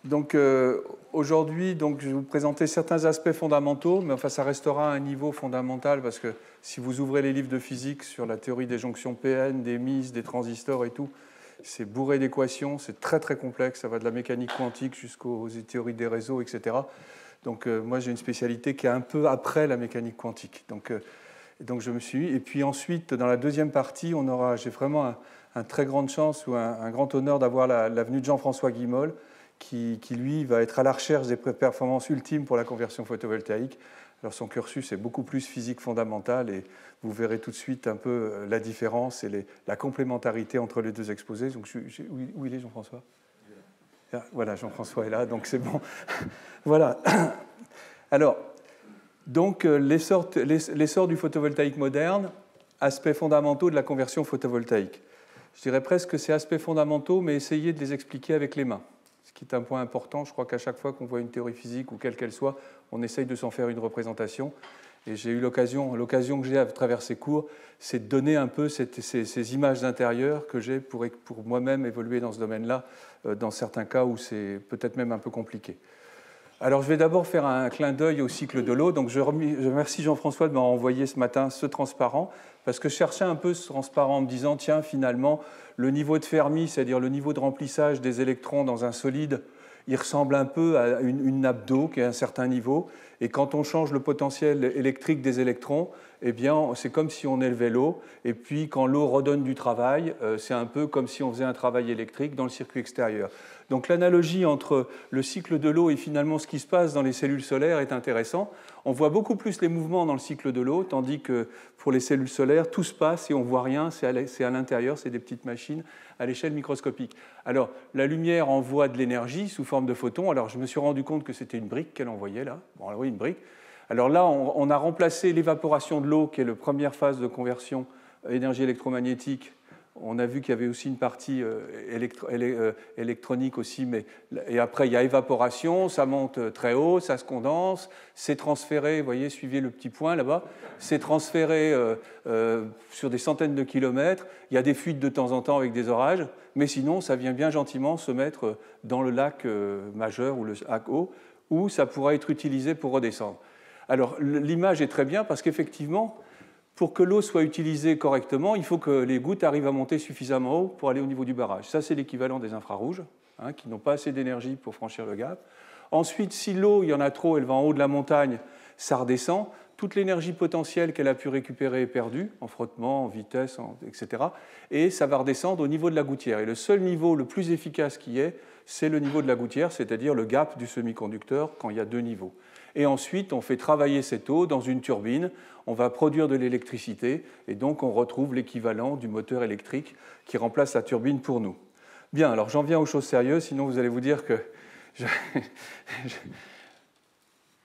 Donc aujourd'hui, je vais vous présenter certains aspects fondamentaux, mais enfin ça restera à un niveau fondamental parce que si vous ouvrez les livres de physique sur la théorie des jonctions PN, des mises, des transistors et tout, c'est bourré d'équations, c'est très très complexe, ça va de la mécanique quantique jusqu'aux théories des réseaux, etc. Donc moi j'ai une spécialité qui est un peu après la mécanique quantique. Donc je me suis mis. Et puis ensuite, dans la deuxième partie, j'ai vraiment un très grande chance ou un grand honneur d'avoir la venue de Jean-François Guimol, qui, lui, va être à la recherche des performances ultimes pour la conversion photovoltaïque. Alors son cursus est beaucoup plus physique fondamentale et vous verrez tout de suite un peu la différence et la complémentarité entre les deux exposés. Donc, où il est, Jean-François ? Voilà, Jean-François est là, donc c'est bon. Voilà. Alors, donc l'essor du photovoltaïque moderne, aspects fondamentaux de la conversion photovoltaïque. Je dirais presque que c'est aspects fondamentaux, mais essayez de les expliquer avec les mains. Ce qui est un point important, je crois qu'à chaque fois qu'on voit une théorie physique ou quelle qu'elle soit, on essaye de s'en faire une représentation. Et j'ai eu l'occasion que j'ai à travers ces cours, c'est de donner un peu ces images d'intérieur que j'ai pour moi-même évoluer dans ce domaine-là, dans certains cas où c'est peut-être même un peu compliqué. Alors je vais d'abord faire un clin d'œil au cycle de l'eau. Donc je remercie Jean-François de m'avoir envoyé ce matin ce transparent, parce que je cherchais un peu ce transparent en me disant, tiens, finalement, le niveau de Fermi, c'est-à-dire le niveau de remplissage des électrons dans un solide, il ressemble un peu à une nappe d'eau qui est à un certain niveau. Et quand on change le potentiel électrique des électrons, eh bien, c'est comme si on élevait l'eau. Et puis, quand l'eau redonne du travail, c'est un peu comme si on faisait un travail électrique dans le circuit extérieur. Donc, l'analogie entre le cycle de l'eau et finalement ce qui se passe dans les cellules solaires est intéressant. On voit beaucoup plus les mouvements dans le cycle de l'eau, tandis que pour les cellules solaires, tout se passe et on ne voit rien, c'est à l'intérieur, c'est des petites machines à l'échelle microscopique. Alors, la lumière envoie de l'énergie sous forme de photons. Alors, je me suis rendu compte que c'était une brique qu'elle envoyait là. Bon, alors oui, une brique. Alors là, on a remplacé l'évaporation de l'eau, qui est la première phase de conversion énergie électromagnétique. On a vu qu'il y avait aussi une partie électronique aussi, et après il y a évaporation, ça monte très haut, ça se condense, c'est transféré, vous voyez, suivez le petit point là-bas, c'est transféré sur des centaines de kilomètres, il y a des fuites de temps en temps avec des orages, mais sinon ça vient bien gentiment se mettre dans le lac majeur ou le lac haut, où ça pourra être utilisé pour redescendre. Alors l'image est très bien parce qu'effectivement, pour que l'eau soit utilisée correctement, il faut que les gouttes arrivent à monter suffisamment haut pour aller au niveau du barrage. Ça, c'est l'équivalent des infrarouges, qui n'ont pas assez d'énergie pour franchir le gap. Ensuite, si l'eau, il y en a trop, elle va en haut de la montagne, ça redescend. Toute l'énergie potentielle qu'elle a pu récupérer est perdue, en frottement, en vitesse, etc. Et ça va redescendre au niveau de la gouttière. Et le seul niveau le plus efficace qui est, c'est le niveau de la gouttière, c'est-à-dire le gap du semi-conducteur quand il y a deux niveaux. Et ensuite, on fait travailler cette eau dans une turbine, on va produire de l'électricité, et donc on retrouve l'équivalent du moteur électrique qui remplace la turbine pour nous. Bien, alors j'en viens aux choses sérieuses, sinon vous allez vous dire que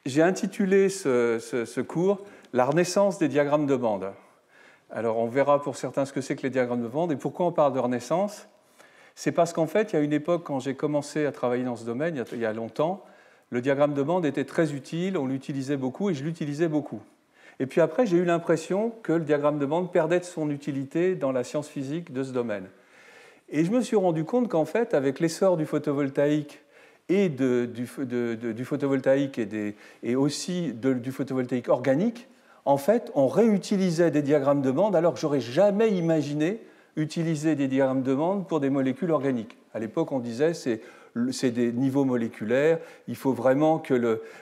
j'ai intitulé ce cours « La renaissance des diagrammes de bande ». Alors on verra pour certains ce que c'est que les diagrammes de bande, et pourquoi on parle de renaissance. C'est parce qu'en fait, il y a une époque, quand j'ai commencé à travailler dans ce domaine, il y a longtemps, le diagramme de bande était très utile, on l'utilisait beaucoup et je l'utilisais beaucoup. Et puis après, j'ai eu l'impression que le diagramme de bande perdait de son utilité dans la science physique de ce domaine. Et je me suis rendu compte qu'en fait, avec l'essor du photovoltaïque et du photovoltaïque et aussi du photovoltaïque organique, en fait, on réutilisait des diagrammes de bande alors que j'aurais jamais imaginé utiliser des diagrammes de bande pour des molécules organiques. À l'époque, on disait c'est des niveaux moléculaires, il faut vraiment on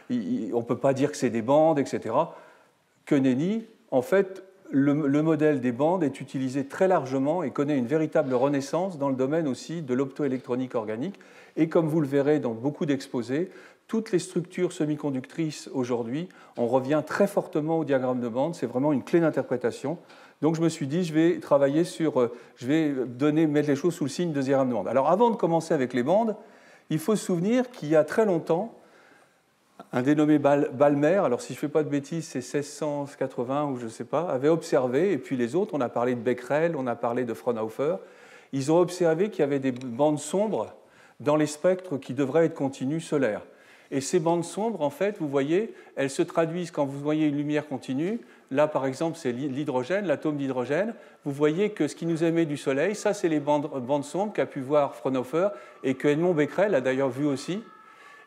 ne peut pas dire que c'est des bandes, etc. Que nenni, en fait, le modèle des bandes est utilisé très largement et connaît une véritable renaissance dans le domaine aussi de l'optoélectronique organique. Et comme vous le verrez dans beaucoup d'exposés, toutes les structures semi-conductrices aujourd'hui, on revient très fortement au diagramme de bande, c'est vraiment une clé d'interprétation. Donc je me suis dit, je vais travailler je vais mettre les choses sous le signe de diagramme de bande. Alors avant de commencer avec les bandes, il faut se souvenir qu'il y a très longtemps, un dénommé Balmer, alors si je ne fais pas de bêtises, c'est 1680 ou je ne sais pas, avait observé, et puis les autres, on a parlé de Becquerel, on a parlé de Fraunhofer, ils ont observé qu'il y avait des bandes sombres dans les spectres qui devraient être continus solaires. Et ces bandes sombres, en fait, vous voyez, elles se traduisent quand vous voyez une lumière continue. Là, par exemple, c'est l'hydrogène, l'atome d'hydrogène. Vous voyez que ce qui nous émet du Soleil, ça, c'est les bandes sombres qu'a pu voir Fraunhofer et que Edmond Becquerel a d'ailleurs vu aussi.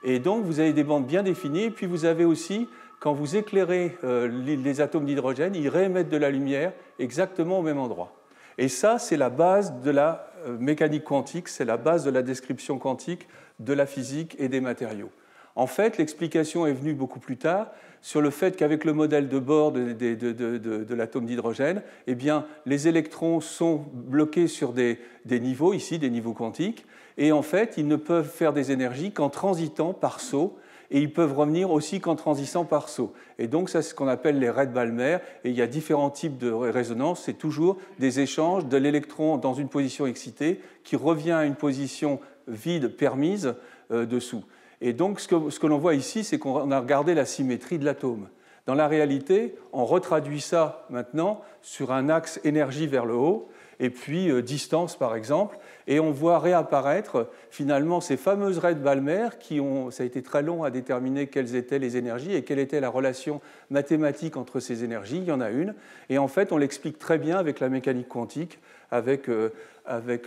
Et donc, vous avez des bandes bien définies, et puis vous avez aussi, quand vous éclairez les atomes d'hydrogène, ils réémettent de la lumière exactement au même endroit. Et ça, c'est la base de la mécanique quantique, c'est la base de la description quantique de la physique et des matériaux. En fait, l'explication est venue beaucoup plus tard sur le fait qu'avec le modèle de Bohr de l'atome d'hydrogène, eh bien, les électrons sont bloqués sur des niveaux, ici des niveaux quantiques, et en fait, ils ne peuvent faire des énergies qu'en transitant par saut, et ils peuvent revenir aussi qu'en transissant par saut. Et donc, ça, c'est ce qu'on appelle les raies de Balmer, et il y a différents types de résonance, c'est toujours des échanges de l'électron dans une position excitée qui revient à une position vide permise dessous. Et donc, ce que l'on voit ici, c'est qu'on a regardé la symétrie de l'atome. Dans la réalité, on retraduit ça maintenant sur un axe énergie vers le haut, et puis distance, par exemple, et on voit réapparaître finalement ces fameuses raies de Balmer qui ont, ça a été très long à déterminer quelles étaient les énergies et quelle était la relation mathématique entre ces énergies. Il y en a une, et en fait, on l'explique très bien avec la mécanique quantique, avec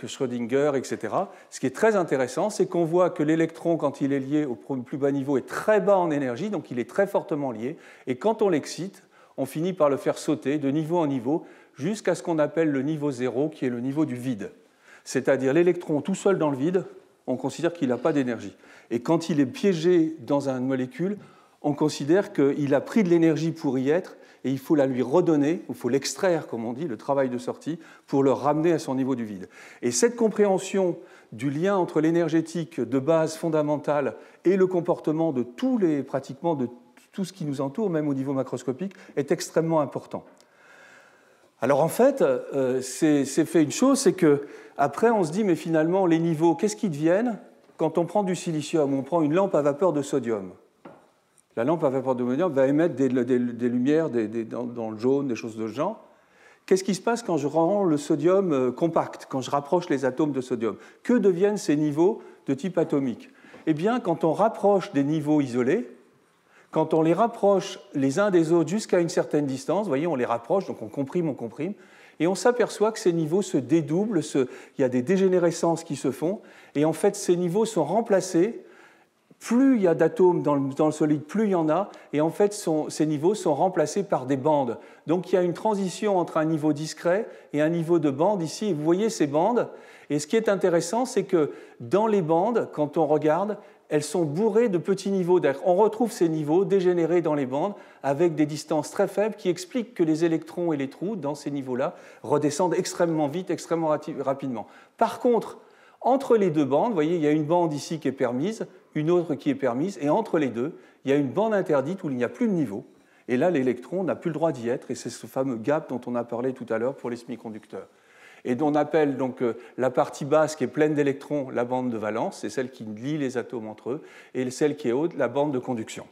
Schrödinger, etc. Ce qui est très intéressant, c'est qu'on voit que l'électron, quand il est lié au plus bas niveau, est très bas en énergie, donc il est très fortement lié, et quand on l'excite, on finit par le faire sauter de niveau en niveau jusqu'à ce qu'on appelle le niveau zéro, qui est le niveau du vide. C'est-à-dire l'électron tout seul dans le vide, on considère qu'il n'a pas d'énergie. Et quand il est piégé dans une molécule, on considère qu'il a pris de l'énergie pour y être, et il faut la lui redonner, il faut l'extraire, comme on dit, le travail de sortie, pour le ramener à son niveau du vide. Et cette compréhension du lien entre l'énergétique de base fondamentale et le comportement de pratiquement de tout ce qui nous entoure, même au niveau macroscopique, est extrêmement important. Alors en fait, c'est fait une chose, c'est qu'après on se dit, mais finalement, les niveaux, qu'est-ce qu'ils deviennent quand on prend du silicium, on prend une lampe à vapeur de sodium? La lampe à vapeur de sodium va émettre des lumières dans le jaune, des choses de ce genre. Qu'est-ce qui se passe quand je rends le sodium compact, quand je rapproche les atomes de sodium? Que deviennent ces niveaux de type atomique? Eh bien, quand on rapproche des niveaux isolés, quand on les rapproche les uns des autres jusqu'à une certaine distance, vous voyez, on les rapproche, donc on comprime, et on s'aperçoit que ces niveaux se dédoublent, il y a des dégénérescences qui se font, et en fait, ces niveaux sont remplacés. Plus il y a d'atomes dans le solide, plus il y en a, et en fait, ces niveaux sont remplacés par des bandes. Donc il y a une transition entre un niveau discret et un niveau de bande ici, et vous voyez ces bandes, et ce qui est intéressant, c'est que dans les bandes, quand on regarde, elles sont bourrées de petits niveaux d'air. On retrouve ces niveaux dégénérés dans les bandes avec des distances très faibles qui expliquent que les électrons et les trous dans ces niveaux-là redescendent extrêmement vite, extrêmement rapidement. Par contre, entre les deux bandes, vous voyez, il y a une bande ici qui est permise, une autre qui est permise, et entre les deux, il y a une bande interdite où il n'y a plus de niveau. Et là, l'électron n'a plus le droit d'y être, et c'est ce fameux gap dont on a parlé tout à l'heure pour les semi-conducteurs. Et dont on appelle donc la partie basse qui est pleine d'électrons la bande de valence, c'est celle qui lie les atomes entre eux, et celle qui est haute, la bande de conduction.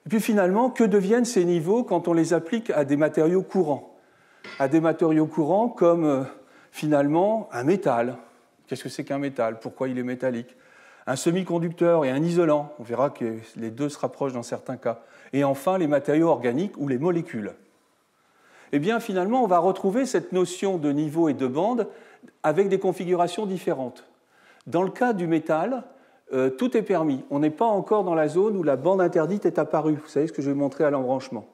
Et puis finalement, que deviennent ces niveaux quand on les applique à des matériaux courants? À des matériaux courants comme finalement un métal. Qu'est-ce que c'est qu'un métal? Pourquoi il est métallique? Un semi-conducteur et un isolant, on verra que les deux se rapprochent dans certains cas. Et enfin, les matériaux organiques ou les molécules. Eh bien, finalement, on va retrouver cette notion de niveau et de bande avec des configurations différentes. Dans le cas du métal, tout est permis. On n'est pas encore dans la zone où la bande interdite est apparue. Vous savez ce que je vais montrer à l'embranchement.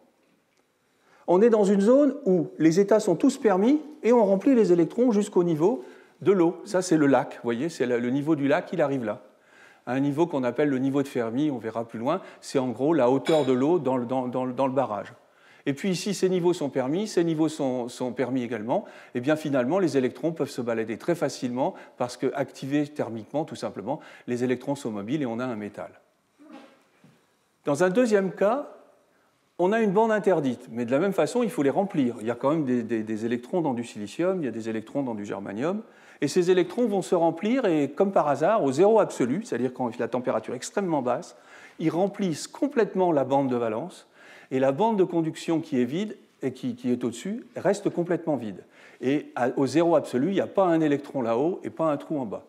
On est dans une zone où les états sont tous permis et on remplit les électrons jusqu'au niveau de l'eau. Ça, c'est le lac. Vous voyez, c'est le niveau du lac, il arrive là. À un niveau qu'on appelle le niveau de Fermi, on verra plus loin. C'est en gros la hauteur de l'eau dans le barrage. Et puis ici, ces niveaux sont permis, ces niveaux sont permis également. Et bien finalement, les électrons peuvent se balader très facilement parce qu'activés thermiquement, tout simplement, les électrons sont mobiles et on a un métal. Dans un deuxième cas, on a une bande interdite, mais de la même façon, il faut les remplir. Il y a quand même des électrons dans du silicium, il y a des électrons dans du germanium, et ces électrons vont se remplir, et comme par hasard, au zéro absolu, c'est-à-dire quand la température est extrêmement basse, ils remplissent complètement la bande de valence, et la bande de conduction qui est vide et qui est au-dessus reste complètement vide. Et au zéro absolu, il n'y a pas un électron là-haut et pas un trou en bas.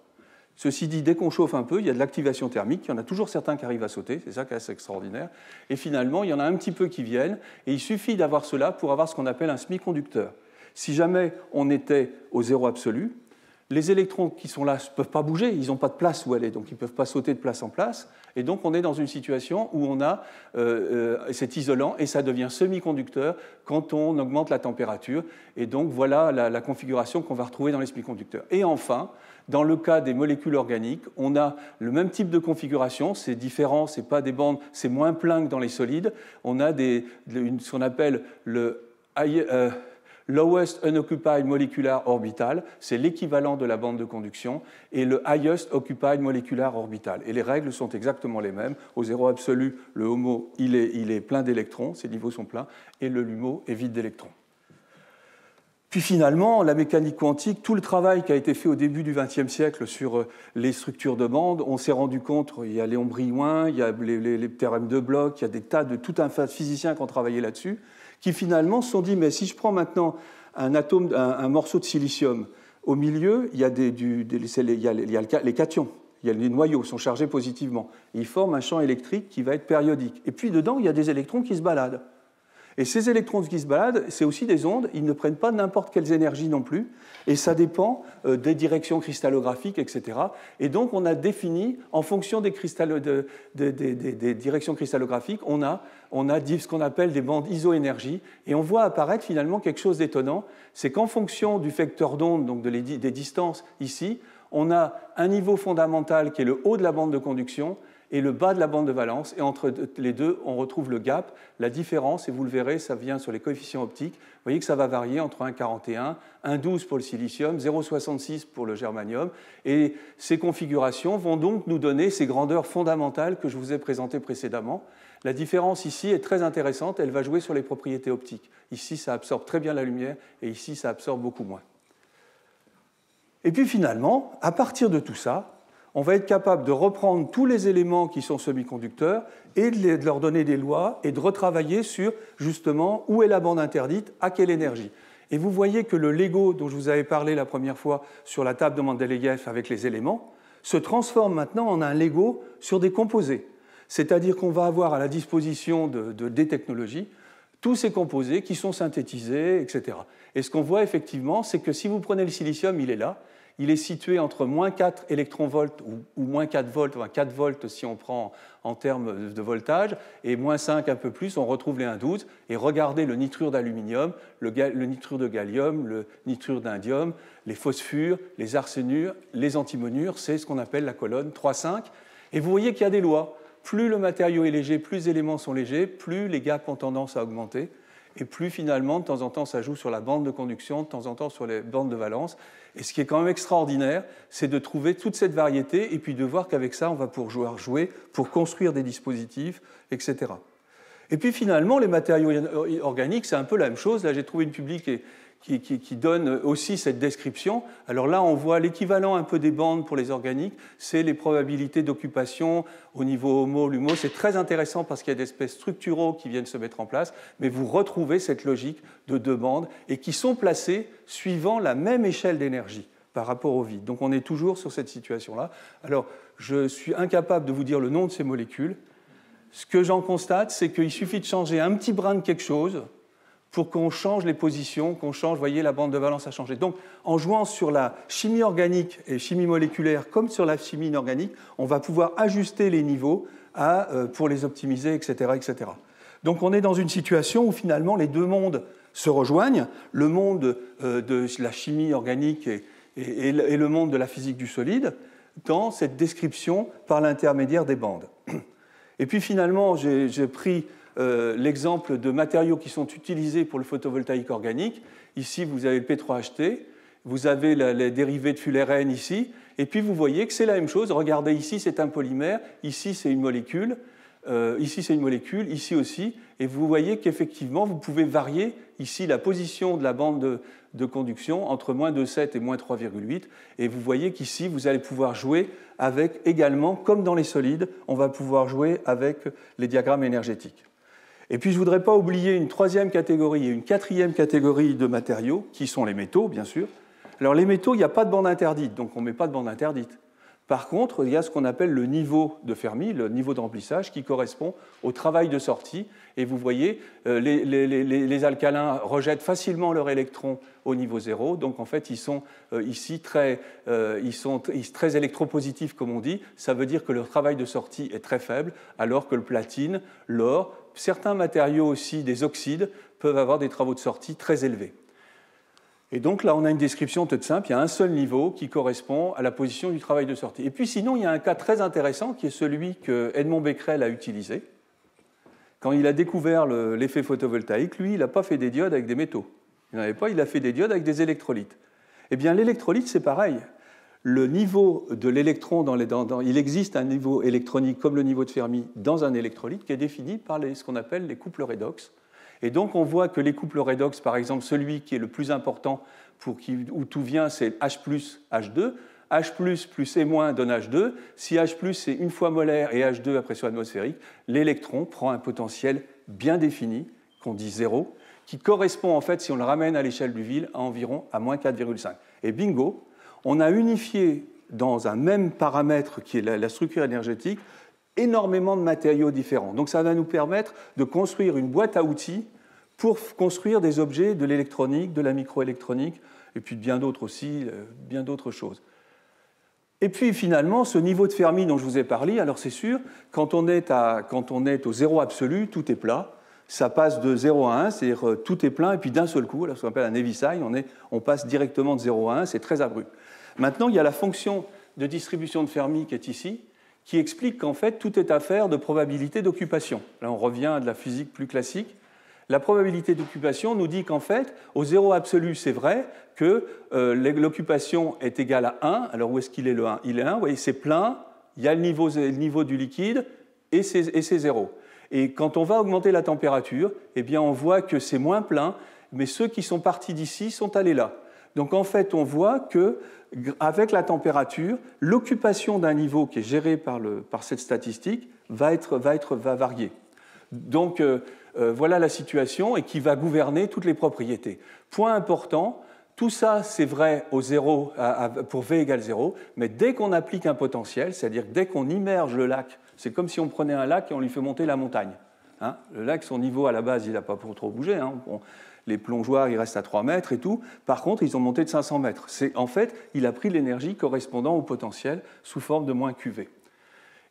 Ceci dit, dès qu'on chauffe un peu, il y a de l'activation thermique, il y en a toujours certains qui arrivent à sauter, c'est ça qui est assez extraordinaire. Et finalement, il y en a un petit peu qui viennent, et il suffit d'avoir cela pour avoir ce qu'on appelle un semi-conducteur. Si jamais on était au zéro absolu, Les électrons qui sont là ne peuvent pas bouger, ils n'ont pas de place où aller, donc ils ne peuvent pas sauter de place en place. Et donc on est dans une situation où on a cet isolant et ça devient semi-conducteur quand on augmente la température. Et donc voilà la configuration qu'on va retrouver dans les semi-conducteurs. Et enfin, dans le cas des molécules organiques, on a le même type de configuration, c'est différent, c'est pas des bandes, c'est moins plein que dans les solides. On a ce qu'on appelle le Lowest Unoccupied Molecular Orbital, c'est l'équivalent de la bande de conduction, et le Highest Occupied Molecular Orbital. Et les règles sont exactement les mêmes. Au zéro absolu, le HOMO il est plein d'électrons, ses niveaux sont pleins, et le LUMO est vide d'électrons. Puis finalement, la mécanique quantique, tout le travail qui a été fait au début du XXe siècle sur les structures de bandes, on s'est rendu compte, il y a Léon Brillouin, il y a les théorèmes de Bloch, il y a tout un tas de physiciens qui ont travaillé là-dessus, qui finalement se sont dit, mais si je prends maintenant un morceau de silicium, au milieu, il y a les cations, les noyaux sont chargés positivement, et ils forment un champ électrique qui va être périodique. Et puis dedans, il y a des électrons qui se baladent. Et ces électrons qui se baladent, c'est aussi des ondes, ils ne prennent pas n'importe quelles énergies non plus, et ça dépend des directions cristallographiques, etc. Et donc on a défini, en fonction des directions cristallographiques, on a ce qu'on appelle des bandes isoénergie, et on voit apparaître finalement quelque chose d'étonnant, c'est qu'en fonction du vecteur d'onde, donc des distances ici, on a un niveau fondamental qui est le haut de la bande de conduction, et le bas de la bande de valence, et entre les deux, on retrouve le gap, la différence, et vous le verrez, ça vient sur les coefficients optiques. Vous voyez que ça va varier entre 1,41, 1,12 pour le silicium, 0,66 pour le germanium, et ces configurations vont donc nous donner ces grandeurs fondamentales que je vous ai présentées précédemment. La différence ici est très intéressante, elle va jouer sur les propriétés optiques. Ici, ça absorbe très bien la lumière, et ici, ça absorbe beaucoup moins. Et puis finalement, à partir de tout ça, on va être capable de reprendre tous les éléments qui sont semi-conducteurs et de leur donner des lois et de retravailler sur, justement, où est la bande interdite, à quelle énergie. Et vous voyez que le Lego dont je vous avais parlé la première fois sur la table de Mendeleïev avec les éléments se transforme maintenant en un Lego sur des composés. C'est-à-dire qu'on va avoir à la disposition des technologies tous ces composés qui sont synthétisés, etc. Et ce qu'on voit effectivement, c'est que si vous prenez le silicium, il est là. Il est situé entre moins 4 électronvolts ou moins 4 volts, enfin 4 volts si on prend en termes de voltage, et moins 5 un peu plus, on retrouve les 1,12. Et regardez le nitrure d'aluminium, le nitrure de gallium, le nitrure d'indium, les phosphures, les arsénures, les antimonures, c'est ce qu'on appelle la colonne 3,5. Et vous voyez qu'il y a des lois. Plus le matériau est léger, plus les éléments sont légers, plus les gaps ont tendance à augmenter. Et plus finalement, de temps en temps, ça joue sur la bande de conduction, de temps en temps sur les bandes de valence. Et ce qui est quand même extraordinaire, c'est de trouver toute cette variété et puis de voir qu'avec ça, on va pouvoir jouer pour construire des dispositifs, etc. Et puis finalement, les matériaux organiques, c'est un peu la même chose. Là, j'ai trouvé une publique qui donne aussi cette description. Alors là, on voit l'équivalent un peu des bandes pour les organiques, c'est les probabilités d'occupation au niveau HOMO, LUMO. C'est très intéressant parce qu'il y a des espèces structuraux qui viennent se mettre en place, mais vous retrouvez cette logique de deux bandes et qui sont placées suivant la même échelle d'énergie par rapport au vide. Donc on est toujours sur cette situation-là. Alors, je suis incapable de vous dire le nom de ces molécules. Ce que j'en constate, c'est qu'il suffit de changer un petit brin de quelque chose pour qu'on change les positions, qu'on change, vous voyez, la bande de valence a changé. Donc, en jouant sur la chimie organique et chimie moléculaire comme sur la chimie inorganique, on va pouvoir ajuster les niveaux pour les optimiser, etc., etc. Donc, on est dans une situation où finalement les deux mondes se rejoignent, le monde de la chimie organique et le monde de la physique du solide, dans cette description par l'intermédiaire des bandes. Et puis finalement, j'ai pris l'exemple de matériaux qui sont utilisés pour le photovoltaïque organique. Ici, vous avez le P3HT, vous avez les dérivés de fullerène ici, et puis vous voyez que c'est la même chose. Regardez, ici, c'est un polymère, ici, c'est une molécule, ici, c'est une molécule, ici aussi, et vous voyez qu'effectivement, vous pouvez varier ici la position de la bande de conduction entre moins 2,7 et moins 3,8, et vous voyez qu'ici, vous allez pouvoir jouer avec également, comme dans les solides, on va pouvoir jouer avec les diagrammes énergétiques. Et puis, je ne voudrais pas oublier une troisième catégorie et une quatrième catégorie de matériaux, qui sont les métaux, bien sûr. Alors, les métaux, il n'y a pas de bande interdite, donc on ne met pas de bande interdite. Par contre, il y a ce qu'on appelle le niveau de Fermi, le niveau de remplissage, qui correspond au travail de sortie. Et vous voyez, les alcalins rejettent facilement leurs électrons au niveau 0. Donc en fait, ils sont ici très électropositifs, comme on dit. Ça veut dire que leur travail de sortie est très faible, alors que le platine, l'or, certains matériaux aussi, des oxydes, peuvent avoir des travaux de sortie très élevés. Et donc là, on a une description toute simple. Il y a un seul niveau qui correspond à la position du travail de sortie. Et puis sinon, il y a un cas très intéressant qui est celui que Edmond Becquerel a utilisé. Quand il a découvert l'effet photovoltaïque, lui, il n'a pas fait des diodes avec des métaux. Il n'en avait pas, il a fait des diodes avec des électrolytes. Eh bien, l'électrolyte, c'est pareil. Le niveau de l'électron, il existe un niveau électronique comme le niveau de Fermi dans un électrolyte qui est défini par ce qu'on appelle les couples redox. Et donc, on voit que les couples redox, par exemple, celui qui est le plus important, où tout vient, c'est H plus H2. H plus E- donne H2. Si H c'est une fois molaire et H2 à pression atmosphérique, l'électron prend un potentiel bien défini, qu'on dit 0, qui correspond, en fait, si on le ramène à l'échelle du Ville, à environ à moins 4,5. Et bingo, on a unifié dans un même paramètre qui est la structure énergétique, énormément de matériaux différents. Donc ça va nous permettre de construire une boîte à outils pour construire des objets de l'électronique, de la microélectronique, et puis bien d'autres aussi, bien d'autres choses. Et puis finalement, ce niveau de Fermi dont je vous ai parlé, alors c'est sûr, quand on est au zéro absolu, tout est plat. Ça passe de 0 à 1, c'est-à-dire tout est plein, et puis d'un seul coup, ce qu'on appelle un Heaviside, on passe directement de 0 à 1, c'est très abrupt. Maintenant, il y a la fonction de distribution de Fermi qui est ici, qui explique qu'en fait, tout est affaire de probabilité d'occupation. Là, on revient à de la physique plus classique. La probabilité d'occupation nous dit qu'en fait, au zéro absolu, c'est vrai que l'occupation est égale à 1. Alors, où est-ce qu'il est le 1 ? Il est 1, vous voyez, c'est plein, il y a le niveau du liquide, et c'est 0. Et quand on va augmenter la température, eh bien, on voit que c'est moins plein, mais ceux qui sont partis d'ici sont allés là. Donc, en fait, on voit que avec la température, l'occupation d'un niveau qui est géré par cette statistique va varier. Donc, voilà la situation et qui va gouverner toutes les propriétés. Point important, tout ça, c'est vrai au 0, pour V égale 0, mais dès qu'on applique un potentiel, c'est-à-dire dès qu'on immerge le lac, c'est comme si on prenait un lac et on lui fait monter la montagne. Hein, le lac, son niveau à la base, il n'a pas trop bougé. Hein, les plongeoires, ils restent à 3 mètres et tout. Par contre, ils ont monté de 500 mètres. En fait, il a pris l'énergie correspondant au potentiel sous forme de moins QV.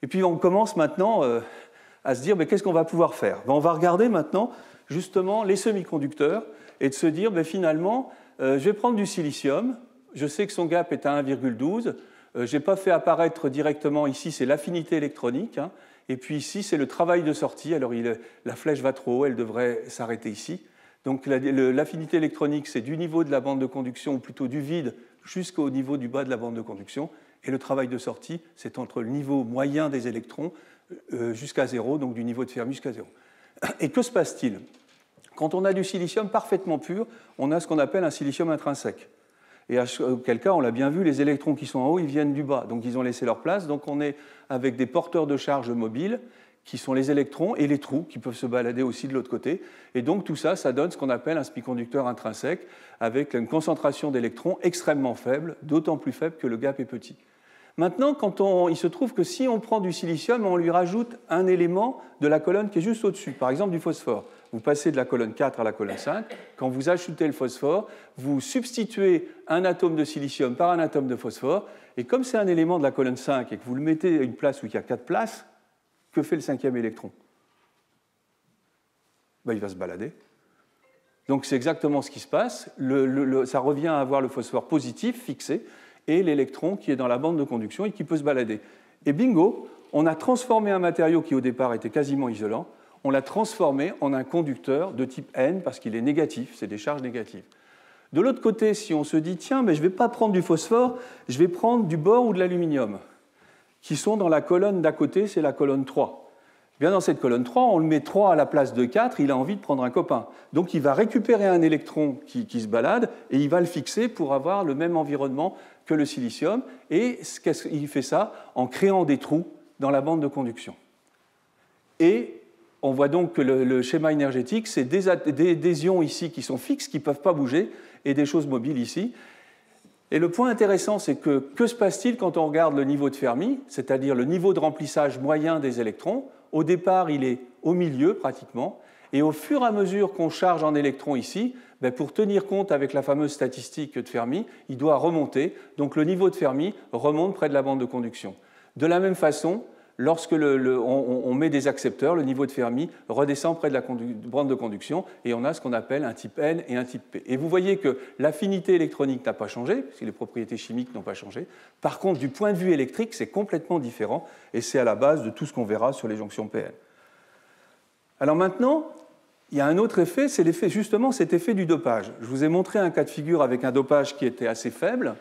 Et puis, on commence maintenant à se dire, mais qu'est-ce qu'on va pouvoir faire ? On va regarder maintenant, justement, les semi-conducteurs et de se dire, finalement, je vais prendre du silicium. Je sais que son gap est à 1,12. Je n'ai pas fait apparaître directement ici, c'est l'affinité électronique. Hein, et puis ici, c'est le travail de sortie. Alors, la flèche va trop haut, elle devrait s'arrêter ici. Donc l'affinité électronique, c'est du niveau de la bande de conduction, ou plutôt du vide, jusqu'au niveau du bas de la bande de conduction. Et le travail de sortie, c'est entre le niveau moyen des électrons jusqu'à 0, donc du niveau de Fermi jusqu'à 0. Et que se passe-t-il ? Quand on a du silicium parfaitement pur, on a ce qu'on appelle un silicium intrinsèque. Et auquel cas, on l'a bien vu, les électrons qui sont en haut, ils viennent du bas. Donc ils ont laissé leur place. Donc on est avec des porteurs de charge mobiles, qui sont les électrons et les trous qui peuvent se balader aussi de l'autre côté. Et donc tout ça, ça donne ce qu'on appelle un semi-conducteur intrinsèque avec une concentration d'électrons extrêmement faible, d'autant plus faible que le gap est petit. Maintenant, il se trouve que si on prend du silicium, on lui rajoute un élément de la colonne qui est juste au-dessus, par exemple du phosphore. Vous passez de la colonne 4 à la colonne 5. Quand vous ajoutez le phosphore, vous substituez un atome de silicium par un atome de phosphore. Et comme c'est un élément de la colonne 5 et que vous le mettez à une place où il y a 4 places, que fait le 5e électron ? Il va se balader. Donc c'est exactement ce qui se passe. Ça revient à avoir le phosphore positif fixé et l'électron qui est dans la bande de conduction et qui peut se balader. Et bingo, on a transformé un matériau qui au départ était quasiment isolant, on l'a transformé en un conducteur de type N parce qu'il est négatif, c'est des charges négatives. De l'autre côté, si on se dit, tiens, mais je ne vais pas prendre du phosphore, je vais prendre du bore ou de l'aluminium, qui sont dans la colonne d'à côté, c'est la colonne 3. Bien, dans cette colonne 3, on le met 3 à la place de 4, il a envie de prendre un copain. Donc il va récupérer un électron qui se balade et il va le fixer pour avoir le même environnement que le silicium. Et il fait ça en créant des trous dans la bande de conduction. Et on voit donc que le schéma énergétique, c'est des ions ici qui sont fixes, qui ne peuvent pas bouger, et des choses mobiles ici. Et le point intéressant, c'est que se passe-t-il quand on regarde le niveau de Fermi, c'est-à-dire le niveau de remplissage moyen des électrons? Au départ, il est au milieu pratiquement, et au fur et à mesure qu'on charge en électrons ici, pour tenir compte avec la fameuse statistique de Fermi, il doit remonter. Donc le niveau de Fermi remonte près de la bande de conduction. De la même façon, lorsque on met des accepteurs, le niveau de Fermi redescend près de la bande de conduction et on a ce qu'on appelle un type N et un type P. Et vous voyez que l'affinité électronique n'a pas changé, puisque les propriétés chimiques n'ont pas changé. Par contre, du point de vue électrique, c'est complètement différent et c'est à la base de tout ce qu'on verra sur les jonctions PN. Alors maintenant, il y a un autre effet, c'est justement cet effet du dopage. Je vous ai montré un cas de figure avec un dopage qui était assez faible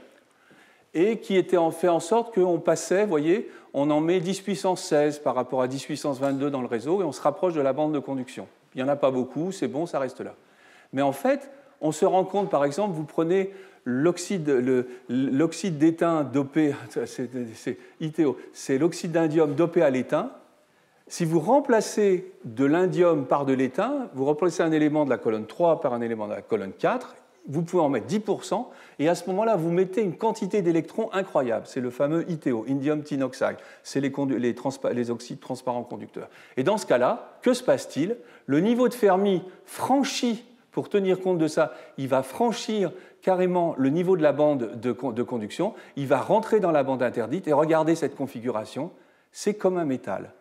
et qui était fait en sorte qu'on passait, vous voyez, on en met 10 puissance 16 par rapport à 10 puissance 22 dans le réseau et on se rapproche de la bande de conduction. Il n'y en a pas beaucoup, c'est bon, ça reste là. Mais en fait, on se rend compte, par exemple, vous prenez l'oxyde d'étain dopé, c'est ITO, c'est l'oxyde d'indium dopé à l'étain. Si vous remplacez de l'indium par de l'étain, vous remplacez un élément de la colonne 3 par un élément de la colonne 4, vous pouvez en mettre 10%, et à ce moment-là, vous mettez une quantité d'électrons incroyable. C'est le fameux ITO, indium tin oxide, c'est les oxydes transparents conducteurs. Et dans ce cas-là, que se passe-t-il? Le niveau de Fermi franchit, pour tenir compte de ça, il va franchir carrément le niveau de la bande de conduction, il va rentrer dans la bande interdite, et regardez cette configuration, c'est comme un métal.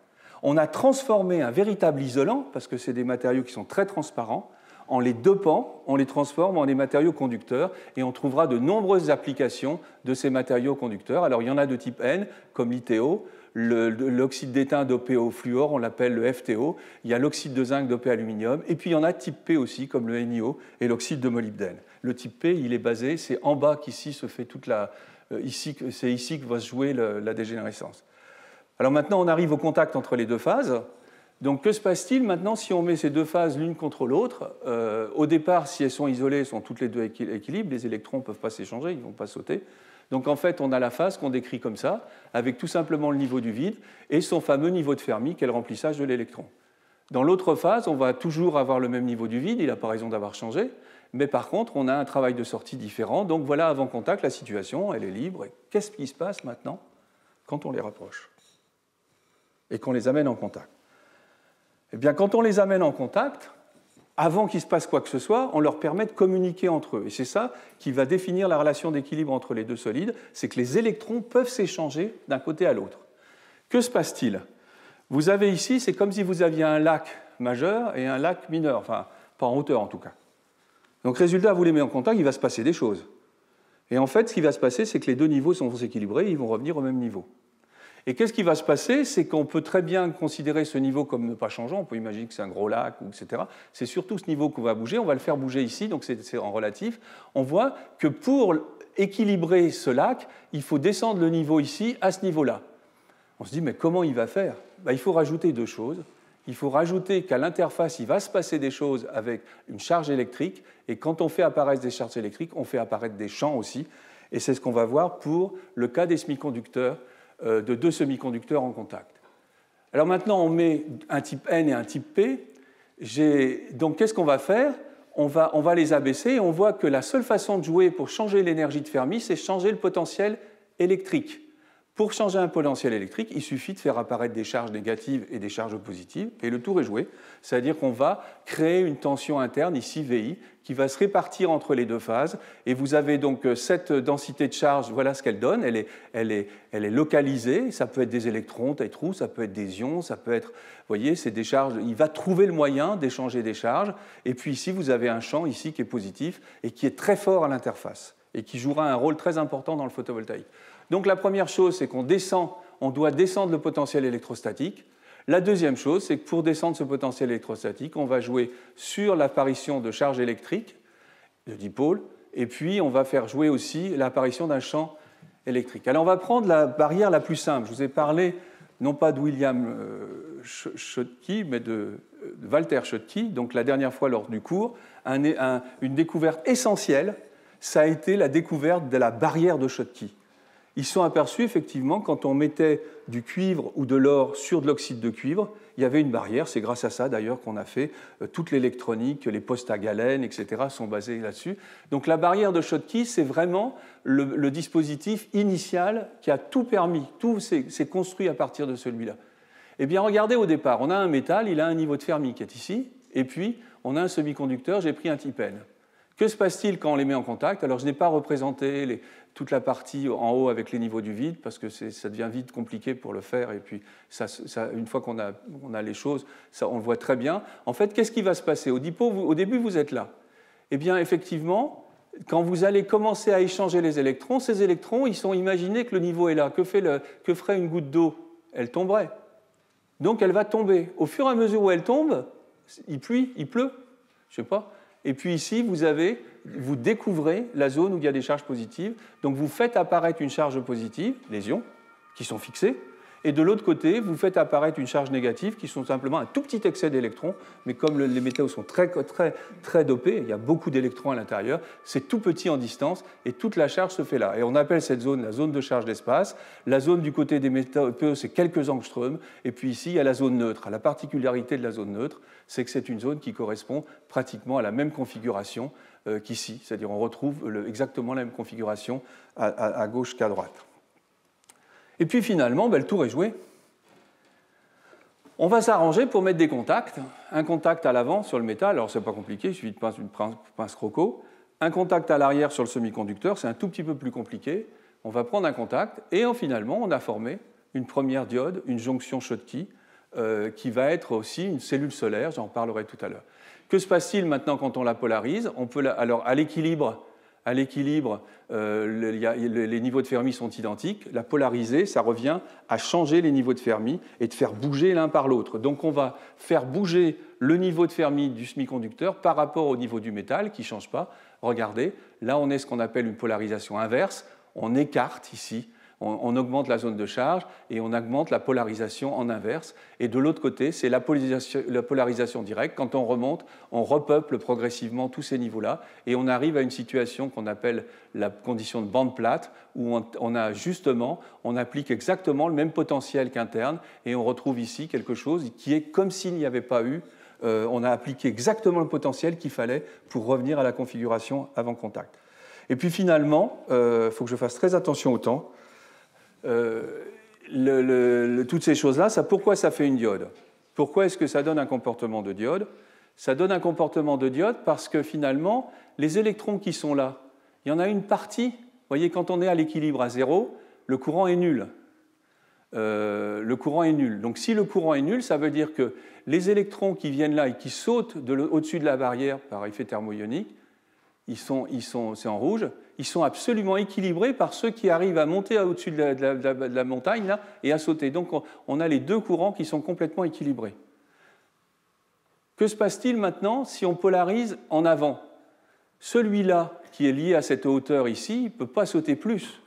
On a transformé un véritable isolant, parce que c'est des matériaux qui sont très transparents, en les dopant, on les transforme en des matériaux conducteurs, et on trouvera de nombreuses applications de ces matériaux conducteurs. Alors il y en a de type N, comme l'ITO, l'oxyde d'étain dopé au fluor, on l'appelle le FTO, il y a l'oxyde de zinc dopé à aluminium, et puis il y en a type P aussi, comme le NiO et l'oxyde de molybdène. Le type P, il est basé, c'est en bas qu'ici se fait toute la... c'est ici que va se jouer la dégénérescence. Alors maintenant, on arrive au contact entre les deux phases. Donc que se passe-t-il maintenant si on met ces deux phases l'une contre l'autre? Au départ, si elles sont isolées, elles sont toutes les deux équilibres, les électrons ne peuvent pas s'échanger, ils ne vont pas sauter. Donc en fait, on a la phase qu'on décrit comme ça, avec tout simplement le niveau du vide et son fameux niveau de Fermi, qui est le remplissage de l'électron. Dans l'autre phase, on va toujours avoir le même niveau du vide, il n'a pas raison d'avoir changé, mais par contre, on a un travail de sortie différent. Donc voilà, avant contact, la situation, elle est libre. Et qu'est-ce qui se passe maintenant quand on les rapproche et qu'on les amène en contact? Eh bien, quand on les amène en contact, avant qu'il se passe quoi que ce soit, on leur permet de communiquer entre eux. Et c'est ça qui va définir la relation d'équilibre entre les deux solides, c'est que les électrons peuvent s'échanger d'un côté à l'autre. Que se passe-t-il? Vous avez ici, c'est comme si vous aviez un lac majeur et un lac mineur, enfin, pas en hauteur en tout cas. Donc, résultat, vous les mettez en contact, il va se passer des choses. Et en fait, ce qui va se passer, c'est que les deux niveaux vont s'équilibrer et ils vont revenir au même niveau. Et qu'est-ce qui va se passer? C'est qu'on peut très bien considérer ce niveau comme ne pas changeant. On peut imaginer que c'est un gros lac, etc. C'est surtout ce niveau qu'on va bouger. On va le faire bouger ici, donc c'est en relatif. On voit que pour équilibrer ce lac, il faut descendre le niveau ici à ce niveau-là. On se dit, mais comment il va faire? Il faut rajouter deux choses. Il faut rajouter qu'à l'interface, il va se passer des choses avec une charge électrique. Et quand on fait apparaître des charges électriques, on fait apparaître des champs aussi. Et c'est ce qu'on va voir pour le cas des semi-conducteurs, de deux semi-conducteurs en contact. Alors maintenant, on met un type N et un type P. Donc qu'est-ce qu'on va faire? On va les abaisser et on voit que la seule façon de jouer pour changer l'énergie de Fermi, c'est changer le potentiel électrique. Pour changer un potentiel électrique, il suffit de faire apparaître des charges négatives et des charges positives, et le tour est joué. C'est-à-dire qu'on va créer une tension interne, ici VI, qui va se répartir entre les deux phases. Et vous avez donc cette densité de charge, voilà ce qu'elle donne. Elle est localisée, ça peut être des électrons, tétrous, ça peut être des ions, ça peut être... Vous voyez, c'est des charges. Il va trouver le moyen d'échanger des charges. Et puis ici, vous avez un champ ici qui est positif et qui est très fort à l'interface et qui jouera un rôle très important dans le photovoltaïque. Donc la première chose, c'est on doit descendre le potentiel électrostatique. La deuxième chose, c'est que pour descendre ce potentiel électrostatique, on va jouer sur l'apparition de charges électriques, de dipôles, et puis on va faire jouer aussi l'apparition d'un champ électrique. Alors on va prendre la barrière la plus simple. Je vous ai parlé non pas de William Schottky, mais de Walter Schottky, donc la dernière fois lors du cours, une découverte essentielle, ça a été la découverte de la barrière de Schottky. Ils se sont aperçus, effectivement, quand on mettait du cuivre ou de l'or sur de l'oxyde de cuivre, il y avait une barrière. C'est grâce à ça, d'ailleurs, qu'on a fait toute l'électronique, les postes à galène, etc., sont basés là-dessus. Donc la barrière de Schottky, c'est vraiment le dispositif initial qui a tout permis. Tout s'est construit à partir de celui-là. Eh bien, regardez au départ, on a un métal, il a un niveau de Fermi qui est ici, et puis on a un semi-conducteur, j'ai pris un type N. Que se passe-t-il quand on les met en contact? Alors, je n'ai pas représenté toute la partie en haut avec les niveaux du vide, parce que ça devient vite compliqué pour le faire, et puis une fois qu'on a les choses, on le voit très bien. En fait, qu'est-ce qui va se passer? Au début, vous êtes là. Eh bien, effectivement, quand vous allez commencer à échanger les électrons, ces électrons, ils sont imaginés que le niveau est là. Que ferait une goutte d'eau? Elle tomberait. Donc, elle va tomber. Au fur et à mesure où elle tombe, il pleut, je ne sais pas. Et puis ici, vous découvrez la zone où il y a des charges positives. Donc vous faites apparaître une charge positive, les ions, qui sont fixés. Et de l'autre côté, vous faites apparaître une charge négative, qui sont simplement un tout petit excès d'électrons. Mais comme les métaux sont très, très, très dopés, il y a beaucoup d'électrons à l'intérieur, c'est tout petit en distance, et toute la charge se fait là. Et on appelle cette zone la zone de charge d'espace. La zone du côté des métaux, c'est quelques angstroms. Et puis ici, il y a la zone neutre. La particularité de la zone neutre, c'est que c'est une zone qui correspond pratiquement à la même configuration qu'ici. C'est-à-dire on retrouve exactement la même configuration à gauche qu'à droite. Et puis finalement, le tour est joué. On va s'arranger pour mettre des contacts. Un contact à l'avant sur le métal, alors c'est pas compliqué, il suffit de pince une pince croco. Un contact à l'arrière sur le semi-conducteur, c'est un tout petit peu plus compliqué. On va prendre un contact et finalement, on a formé une première diode, une jonction Schottky, qui va être aussi une cellule solaire, j'en parlerai tout à l'heure. Que se passe-t-il maintenant quand on la polarise? Alors à l'équilibre, les niveaux de Fermi sont identiques. La polariser, ça revient à changer les niveaux de Fermi et de faire bouger l'un par l'autre. Donc on va faire bouger le niveau de Fermi du semi-conducteur par rapport au niveau du métal qui ne change pas. Regardez, là on est ce qu'on appelle une polarisation inverse. On écarte ici, on augmente la zone de charge et on augmente la polarisation en inverse. Et de l'autre côté, c'est la polarisation directe. Quand on remonte, on repeuple progressivement tous ces niveaux-là et on arrive à une situation qu'on appelle la condition de bande plate où on applique exactement le même potentiel qu'interne et on retrouve ici quelque chose qui est comme s'il n'y avait pas eu. On a appliqué exactement le potentiel qu'il fallait pour revenir à la configuration avant contact. Et puis finalement, il faut que je fasse très attention au temps. Toutes ces choses-là, pourquoi ça fait une diode? Pourquoi est-ce que ça donne un comportement de diode? Ça donne un comportement de diode parce que finalement, les électrons qui sont là, il y en a une partie, vous voyez, quand on est à l'équilibre à zéro, le courant est nul. Donc si le courant est nul, ça veut dire que les électrons qui viennent là et qui sautent au-dessus de la barrière par effet thermoionique, c'est en rouge, ils sont absolument équilibrés par ceux qui arrivent à monter au-dessus de la montagne là, et à sauter. Donc on a les deux courants qui sont complètement équilibrés. Que se passe-t-il maintenant si on polarise en avant? Celui-là qui est lié à cette hauteur ici, il ne peut pas sauter plus.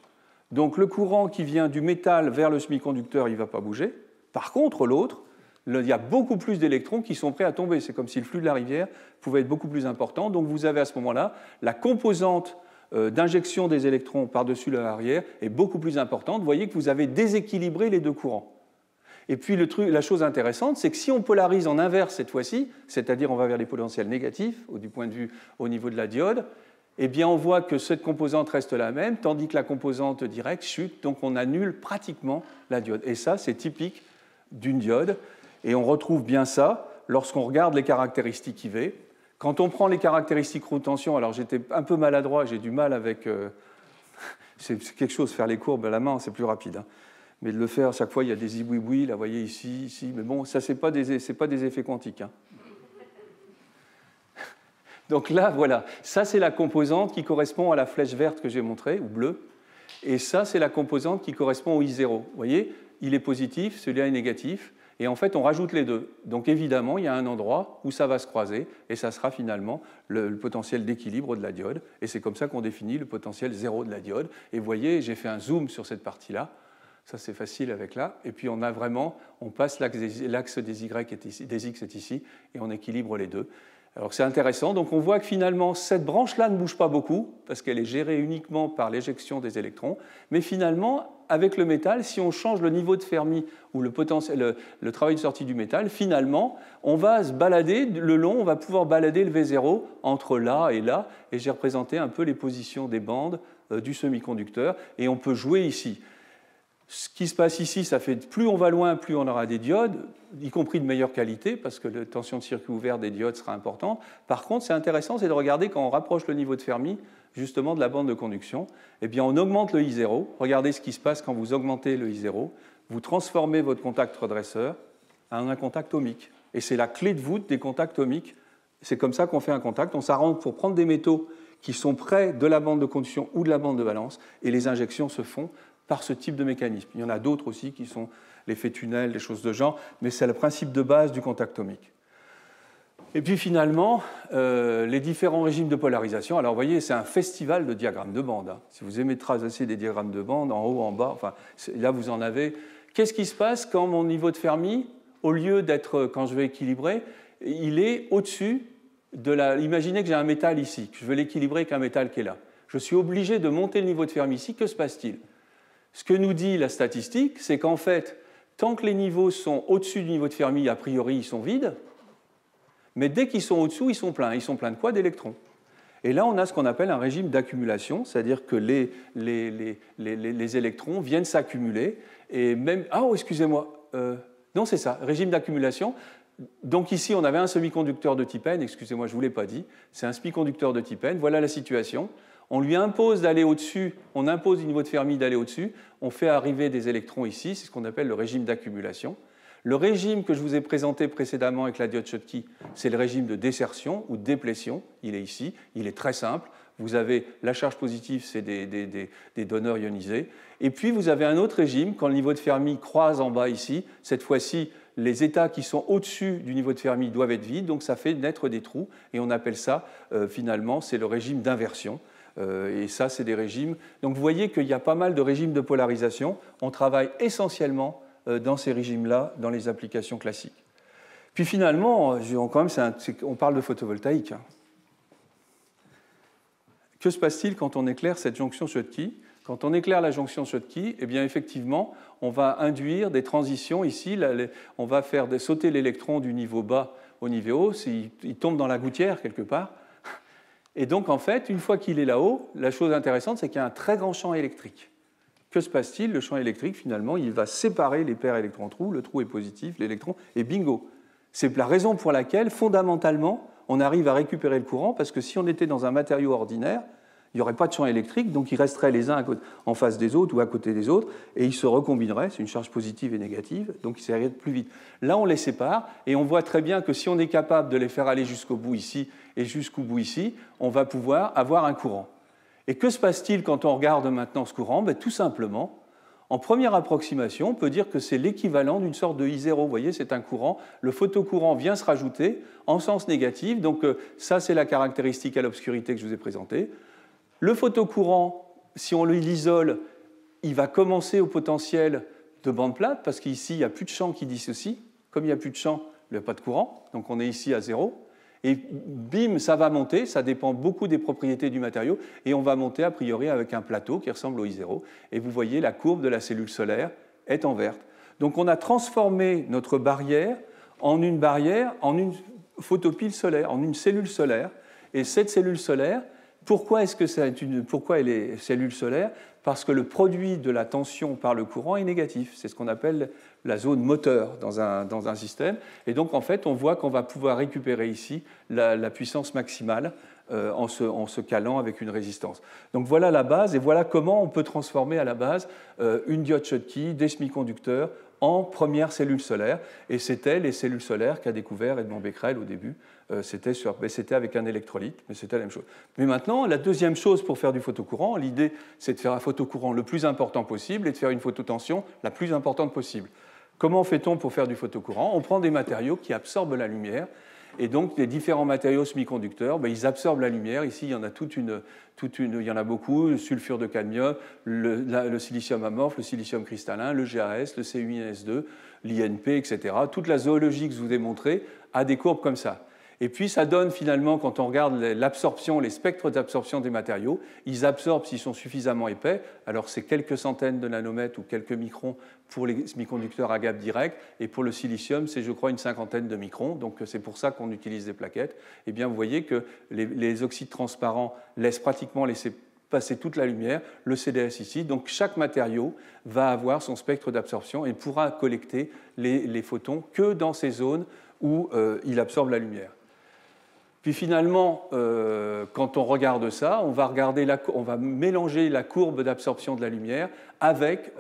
Donc le courant qui vient du métal vers le semi-conducteur, il ne va pas bouger. Par contre, l'autre, il y a beaucoup plus d'électrons qui sont prêts à tomber. C'est comme si le flux de la rivière pouvait être beaucoup plus important. Donc vous avez à ce moment-là la composante d'injection des électrons par-dessus la barrière est beaucoup plus importante. Vous voyez que vous avez déséquilibré les deux courants. Et puis la chose intéressante, c'est que si on polarise en inverse cette fois-ci, c'est-à-dire on va vers les potentiels négatifs du point de vue au niveau de la diode, eh bien on voit que cette composante reste la même, tandis que la composante directe chute, donc on annule pratiquement la diode. Et ça, c'est typique d'une diode. Et on retrouve bien ça lorsqu'on regarde les caractéristiques IV. Quand on prend les caractéristiques roue-tension, alors j'étais un peu maladroit, j'ai du mal avec... c'est quelque chose, faire les courbes à la main, c'est plus rapide. Hein. Mais de le faire, à chaque fois, il y a des zibouibouis, là, vous voyez, ici. Mais bon, ça, ce n'est pas des effets quantiques. Hein. Donc là, voilà. Ça, c'est la composante qui correspond à la flèche verte que j'ai montrée, ou bleue. Et ça, c'est la composante qui correspond au I0. Vous voyez, il est positif, celui-là est négatif. Et en fait, on rajoute les deux. Donc évidemment, il y a un endroit où ça va se croiser, et ça sera finalement le potentiel d'équilibre de la diode. Et c'est comme ça qu'on définit le potentiel zéro de la diode. Et vous voyez, j'ai fait un zoom sur cette partie-là. Ça, c'est facile avec là. Et puis, on passe l'axe des Y des X est ici, et on équilibre les deux. Alors c'est intéressant, donc on voit que finalement cette branche-là ne bouge pas beaucoup, parce qu'elle est gérée uniquement par l'éjection des électrons, mais finalement, avec le métal, si on change le niveau de Fermi ou le travail de sortie du métal, finalement, on va se balader le long, on va pouvoir balader le V0 entre là, et j'ai représenté un peu les positions des bandes du semi-conducteur, et on peut jouer ici. Ce qui se passe ici, ça fait plus on va loin, plus on aura des diodes, y compris de meilleure qualité, parce que la tension de circuit ouvert des diodes sera importante. Par contre, c'est intéressant, c'est de regarder quand on rapproche le niveau de Fermi, justement de la bande de conduction, eh bien on augmente le I0. Regardez ce qui se passe quand vous augmentez le I0. Vous transformez votre contact redresseur en un contact ohmique. Et c'est la clé de voûte des contacts ohmiques. C'est comme ça qu'on fait un contact. On s'arrange pour prendre des métaux qui sont près de la bande de conduction ou de la bande de valence, et les injections se font par ce type de mécanisme. Il y en a d'autres aussi qui sont l'effet tunnel, des choses de genre, mais c'est le principe de base du contact ohmique. Et puis finalement, les différents régimes de polarisation. Alors vous voyez, c'est un festival de diagrammes de bande. Hein. Si vous aimez tracer des diagrammes de bande, en haut, en bas, enfin, là vous en avez. Qu'est-ce qui se passe quand mon niveau de Fermi, au lieu d'être, quand je vais équilibrer, il est au-dessus de la... Imaginez que j'ai un métal ici, que je veux l'équilibrer avec un métal qui est là. Je suis obligé de monter le niveau de Fermi ici. Que se passe-t-il? Ce que nous dit la statistique, c'est qu'en fait, tant que les niveaux sont au-dessus du niveau de Fermi, a priori, ils sont vides, mais dès qu'ils sont au-dessous, ils sont pleins. Ils sont pleins de quoi? D'électrons. Et là, on a ce qu'on appelle un régime d'accumulation, c'est-à-dire que les électrons viennent s'accumuler, et même... Ah, oh, excusez-moi. Non, c'est ça, régime d'accumulation. Donc ici, on avait un semi-conducteur de type N, excusez-moi, je ne vous l'ai pas dit, c'est un semi-conducteur de type N, voilà la situation. On lui impose d'aller au-dessus, on impose du niveau de Fermi d'aller au-dessus, on fait arriver des électrons ici, c'est ce qu'on appelle le régime d'accumulation. Le régime que je vous ai présenté précédemment avec la diode Schottky, c'est le régime de désertion ou de déplétion, il est ici, il est très simple. Vous avez la charge positive, c'est des donneurs ionisés. Et puis vous avez un autre régime, quand le niveau de Fermi croise en bas ici, cette fois-ci, les états qui sont au-dessus du niveau de Fermi doivent être vides, donc ça fait naître des trous, et on appelle ça, finalement, c'est le régime d'inversion. Et ça, c'est des régimes. Donc vous voyez qu'il y a pas mal de régimes de polarisation. On travaille essentiellement dans ces régimes-là, dans les applications classiques. Puis finalement, quand même, on parle de photovoltaïque. Hein. Que se passe-t-il quand on éclaire cette jonction Schottky? Quand on éclaire la jonction Schottky, eh bien effectivement, on va induire des transitions ici. On va faire sauter l'électron du niveau bas au niveau haut. Il tombe dans la gouttière quelque part. Et donc, en fait, une fois qu'il est là-haut, la chose intéressante, c'est qu'il y a un très grand champ électrique. Que se passe-t-il? Le champ électrique, finalement, il va séparer les paires électrons-trous. Le trou est positif, l'électron, et bingo. C'est la raison pour laquelle, fondamentalement, on arrive à récupérer le courant, parce que si on était dans un matériau ordinaire, il n'y aurait pas de champ électrique, donc ils resteraient les uns en face des autres ou à côté des autres, et ils se recombineraient, c'est une charge positive et négative, donc ils iraient plus vite. Là, on les sépare, et on voit très bien que si on est capable de les faire aller jusqu'au bout ici et jusqu'au bout ici, on va pouvoir avoir un courant. Et que se passe-t-il quand on regarde maintenant ce courant? Tout simplement, en première approximation, on peut dire que c'est l'équivalent d'une sorte de I0. Vous voyez, c'est un courant. Le photocourant vient se rajouter en sens négatif, donc ça, c'est la caractéristique à l'obscurité que je vous ai présentée. Le photocourant, si on l'isole, il va commencer au potentiel de bande plate, parce qu'ici, il n'y a plus de champ qui dissocie. Comme il n'y a plus de champ, il n'y a pas de courant, donc on est ici à 0. Et bim, ça va monter, ça dépend beaucoup des propriétés du matériau, et on va monter a priori avec un plateau qui ressemble au I0. Et vous voyez, la courbe de la cellule solaire est en verte. Donc on a transformé notre barrière en une photopile solaire, en une cellule solaire. Et cette cellule solaire, pourquoi elle est cellule solaire? Parce que le produit de la tension par le courant est négatif. C'est ce qu'on appelle la zone moteur dans un système. Et donc, en fait, on voit qu'on va pouvoir récupérer ici la puissance maximale en se calant avec une résistance. Donc, voilà la base, et voilà comment on peut transformer à la base une diode Schottky, des semi-conducteurs, en première cellule solaire. Et c'était les cellules solaires qu'a découvert Edmond Becquerel au début. C'était avec un électrolyte, mais c'était la même chose. Mais maintenant, la deuxième chose pour faire du photocourant, l'idée, c'est de faire un photocourant le plus important possible et de faire une phototension la plus importante possible. Comment fait-on pour faire du photocourant? On prend des matériaux qui absorbent la lumière, et donc les différents matériaux semi-conducteurs, ils absorbent la lumière. Ici, il y en a il y en a beaucoup, le sulfure de cadmium, le silicium amorphe, le silicium cristallin, le GAS, le CuiNS2, l'INP, etc. Toute la zoologie que je vous ai montrée a des courbes comme ça. Et puis ça donne finalement, quand on regarde l'absorption, les spectres d'absorption des matériaux, ils absorbent s'ils sont suffisamment épais. Alors c'est quelques centaines de nanomètres ou quelques microns pour les semi-conducteurs à gap direct, et pour le silicium, c'est je crois une cinquantaine de microns. Donc c'est pour ça qu'on utilise des plaquettes. Et bien vous voyez que les oxydes transparents laissent pratiquement laisser passer toute la lumière, le CDS ici. Donc chaque matériau va avoir son spectre d'absorption et pourra collecter les photons que dans ces zones où il absorbe la lumière. Puis finalement, quand on regarde ça, on va mélanger la courbe d'absorption de la lumière avec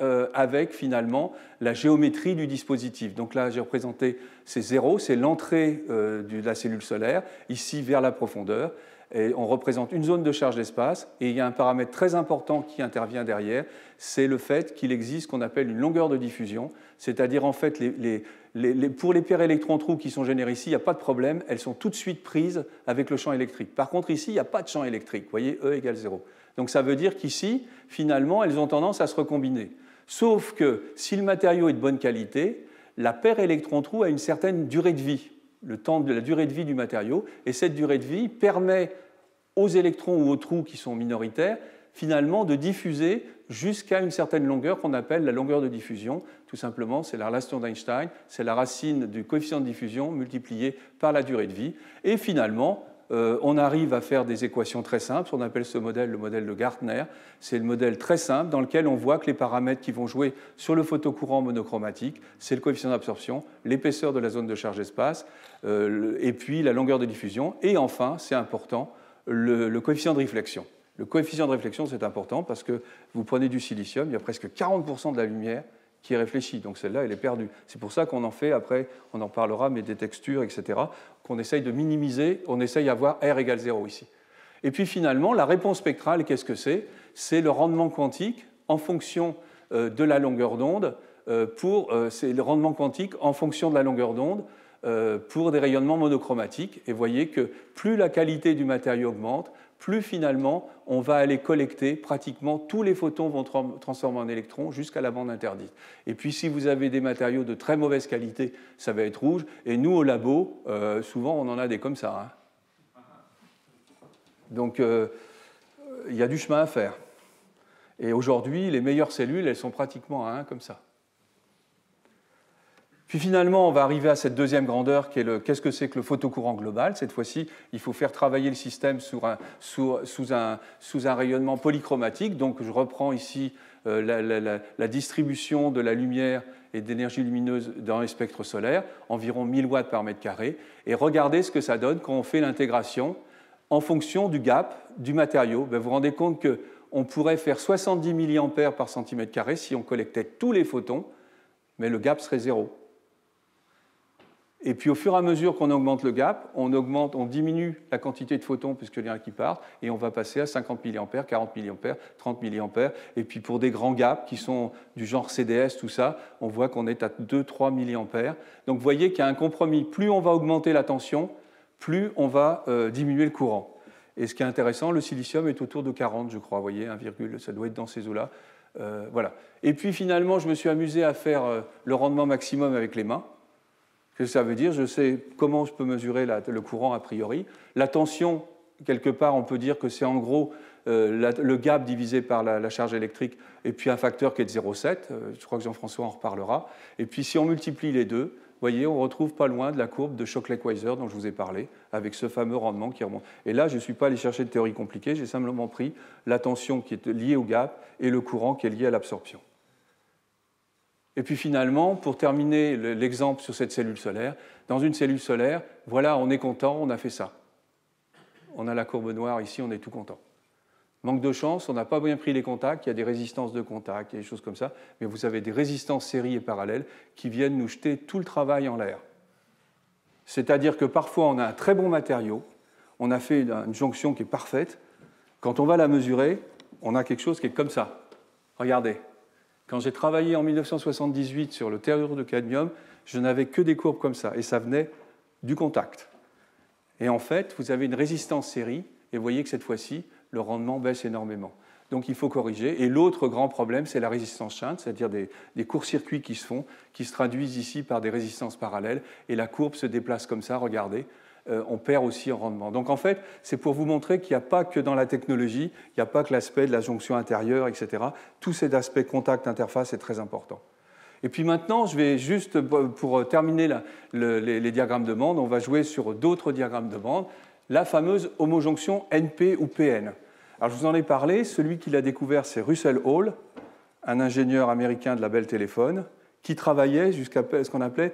finalement la géométrie du dispositif. Donc là, j'ai représenté ces zéros, c'est l'entrée de la cellule solaire, ici vers la profondeur. Et on représente une zone de charge d'espace, et il y a un paramètre très important qui intervient derrière, c'est le fait qu'il existe ce qu'on appelle une longueur de diffusion, c'est-à-dire en fait pour les paires électrons-trous qui sont générées ici, il n'y a pas de problème, elles sont tout de suite prises avec le champ électrique. Par contre ici, il n'y a pas de champ électrique, vous voyez, E égale 0. Donc ça veut dire qu'ici, finalement, elles ont tendance à se recombiner. Sauf que si le matériau est de bonne qualité, la paire électron-trou a une certaine durée de vie, le temps de la durée de vie du matériau, et cette durée de vie permet aux électrons ou aux trous qui sont minoritaires, finalement, de diffuser jusqu'à une certaine longueur qu'on appelle la longueur de diffusion. Tout simplement, c'est la relation d'Einstein, c'est la racine du coefficient de diffusion multiplié par la durée de vie. Et finalement, on arrive à faire des équations très simples. On appelle ce modèle le modèle de Gartner. C'est le modèle très simple dans lequel on voit que les paramètres qui vont jouer sur le photocourant monochromatique, c'est le coefficient d'absorption, l'épaisseur de la zone de charge d'espace, et puis la longueur de diffusion. Et enfin, c'est important, le coefficient de réflexion. Le coefficient de réflexion, c'est important parce que vous prenez du silicium, il y a presque 40% de la lumière qui est réfléchie, donc celle-là, elle est perdue. C'est pour ça qu'on en fait, après, on en parlera, mais des textures, etc., qu'on essaye de minimiser, on essaye d'avoir R égale 0 ici. Et puis finalement, la réponse spectrale, qu'est-ce que c'est? C'est le rendement quantique en fonction de la longueur d'onde, c'est le rendement quantique en fonction de la longueur d'onde pour des rayonnements monochromatiques. Et vous voyez que plus la qualité du matériau augmente, plus finalement on va aller collecter pratiquement tous les photons vont transformer en électrons jusqu'à la bande interdite. Et puis si vous avez des matériaux de très mauvaise qualité, ça va être rouge. Et nous au labo, souvent on en a des comme ça. Hein. Donc il y a du chemin à faire. Et aujourd'hui, les meilleures cellules, elles sont pratiquement à 1 comme ça. Puis finalement, on va arriver à cette deuxième grandeur qui est qu'est-ce que c'est que le photocourant global. Cette fois-ci, il faut faire travailler le système sous un rayonnement polychromatique. Donc je reprends ici la distribution de la lumière et d'énergie lumineuse dans les spectres solaires, environ 1000 watts par mètre carré. Et regardez ce que ça donne quand on fait l'intégration en fonction du gap du matériau. Vous vous rendez compte qu'on pourrait faire 70 mA par centimètre carré si on collectait tous les photons, mais le gap serait 0. Et puis au fur et à mesure qu'on augmente le gap, on diminue la quantité de photons puisqu'il y en a qui partent, et on va passer à 50 mA, 40 mA, 30 mA. Et puis pour des grands gaps qui sont du genre CDS, tout ça, on voit qu'on est à 2-3 mA. Donc vous voyez qu'il y a un compromis. Plus on va augmenter la tension, plus on va diminuer le courant. Et ce qui est intéressant, le silicium est autour de 40, je crois. Vous voyez, 1, ça doit être dans ces eaux-là. Voilà. Et puis finalement, je me suis amusé à faire le rendement maximum avec les mains. Qu'est-ce que ça veut dire? Je sais comment je peux mesurer le courant a priori. La tension, quelque part, on peut dire que c'est en gros le gap divisé par la charge électrique et puis un facteur qui est de 0,7. Je crois que Jean-François en reparlera. Et puis si on multiplie les deux, vous voyez, on retrouve pas loin de la courbe de Shockley-Queisser dont je vous ai parlé, avec ce fameux rendement qui remonte. Et là, je ne suis pas allé chercher de théorie compliquée, j'ai simplement pris la tension qui est liée au gap et le courant qui est lié à l'absorption. Et puis finalement, pour terminer l'exemple sur cette cellule solaire, dans une cellule solaire, voilà, on est content, on a fait ça. On a la courbe noire ici, on est tout content. Manque de chance, on n'a pas bien pris les contacts, il y a des résistances de contact, il y a des choses comme ça, mais vous avez des résistances séries et parallèles qui viennent nous jeter tout le travail en l'air. C'est-à-dire que parfois on a un très bon matériau, on a fait une jonction qui est parfaite, quand on va la mesurer, on a quelque chose qui est comme ça. Regardez. Quand j'ai travaillé en 1978 sur le tellure de cadmium, je n'avais que des courbes comme ça, et ça venait du contact. Et en fait, vous avez une résistance série, et vous voyez que cette fois-ci, le rendement baisse énormément. Donc il faut corriger. Et l'autre grand problème, c'est la résistance shunt, c'est-à-dire des courts-circuits qui se font, qui se traduisent ici par des résistances parallèles, et la courbe se déplace comme ça, regardez. on perd aussi en rendement. Donc en fait, c'est pour vous montrer qu'il n'y a pas que dans la technologie, il n'y a pas que l'aspect de la jonction intérieure, etc. Tous ces aspects contact-interface est très important. Et puis maintenant, je vais juste, pour terminer les diagrammes de bande, on va jouer sur d'autres diagrammes de bande, la fameuse homojonction NP ou PN. Alors je vous en ai parlé, celui qui l'a découvert, c'est Russell Hall, un ingénieur américain de la Bell Telephone, qui travaillait jusqu'à ce qu'on appelait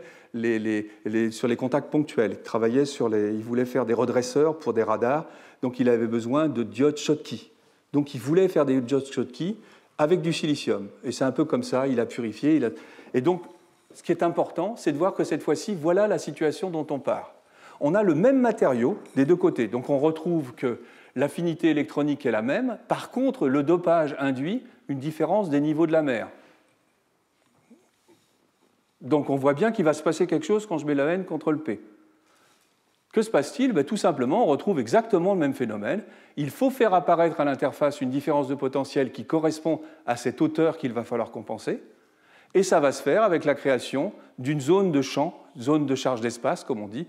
sur les contacts ponctuels. Il voulait faire des redresseurs pour des radars, donc il avait besoin de diodes Schottky. Donc il voulait faire des diodes Schottky avec du silicium. Et c'est un peu comme ça, il a purifié. Et donc, ce qui est important, c'est de voir que cette fois-ci, voilà la situation dont on part. On a le même matériau des deux côtés. Donc on retrouve que l'affinité électronique est la même. Par contre, le dopage induit une différence des niveaux de la mer. Donc on voit bien qu'il va se passer quelque chose quand je mets la N contre le P. Que se passe-t-il? Tout simplement, on retrouve exactement le même phénomène. Il faut faire apparaître à l'interface une différence de potentiel qui correspond à cette hauteur qu'il va falloir compenser. Et ça va se faire avec la création d'une zone de champ, zone de charge d'espace, comme on dit,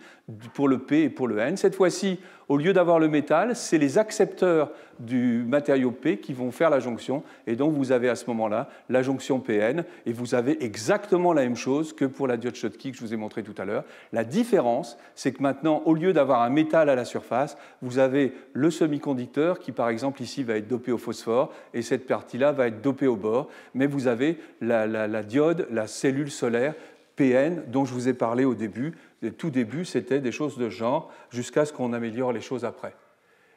pour le P et pour le N. Cette fois-ci, au lieu d'avoir le métal, c'est les accepteurs du matériau P qui vont faire la jonction. Et donc, vous avez à ce moment-là la jonction PN. Et vous avez exactement la même chose que pour la diode Schottky que je vous ai montré tout à l'heure. La différence, c'est que maintenant, au lieu d'avoir un métal à la surface, vous avez le semi-conducteur qui, par exemple, ici, va être dopé au phosphore. Et cette partie-là va être dopée au bord. Mais vous avez la diode, la cellule solaire, PN, dont je vous ai parlé au début. Le tout début, c'était des choses de ce genre, jusqu'à ce qu'on améliore les choses après.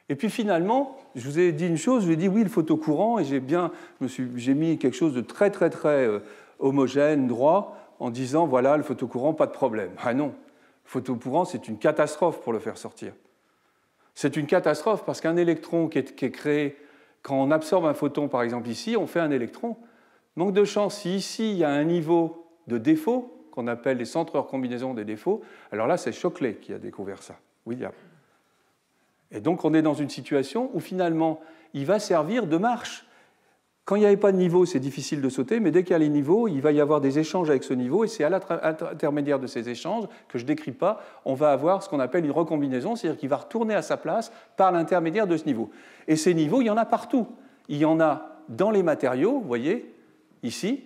Et puis finalement, je vous ai dit une chose, je vous ai dit oui, le photocourant, et j'ai mis quelque chose de très, très, très homogène, droit, en disant voilà, le photocourant, pas de problème. Ah non, le photocourant, c'est une catastrophe pour le faire sortir. C'est une catastrophe parce qu'un électron qui est créé, quand on absorbe un photon, par exemple ici, on fait un électron. Manque de chance, si ici, il y a un niveau de défaut, qu'on appelle les centres de recombinaison des défauts, alors là, c'est Shockley qui a découvert ça, William. Et donc, on est dans une situation où, finalement, il va servir de marche. Quand il n'y avait pas de niveau, c'est difficile de sauter, mais dès qu'il y a les niveaux, il va y avoir des échanges avec ce niveau, et c'est à l'intermédiaire de ces échanges, que je ne décris pas, on va avoir ce qu'on appelle une recombinaison, c'est-à-dire qu'il va retourner à sa place par l'intermédiaire de ce niveau. Et ces niveaux, il y en a partout. Il y en a dans les matériaux, vous voyez, ici,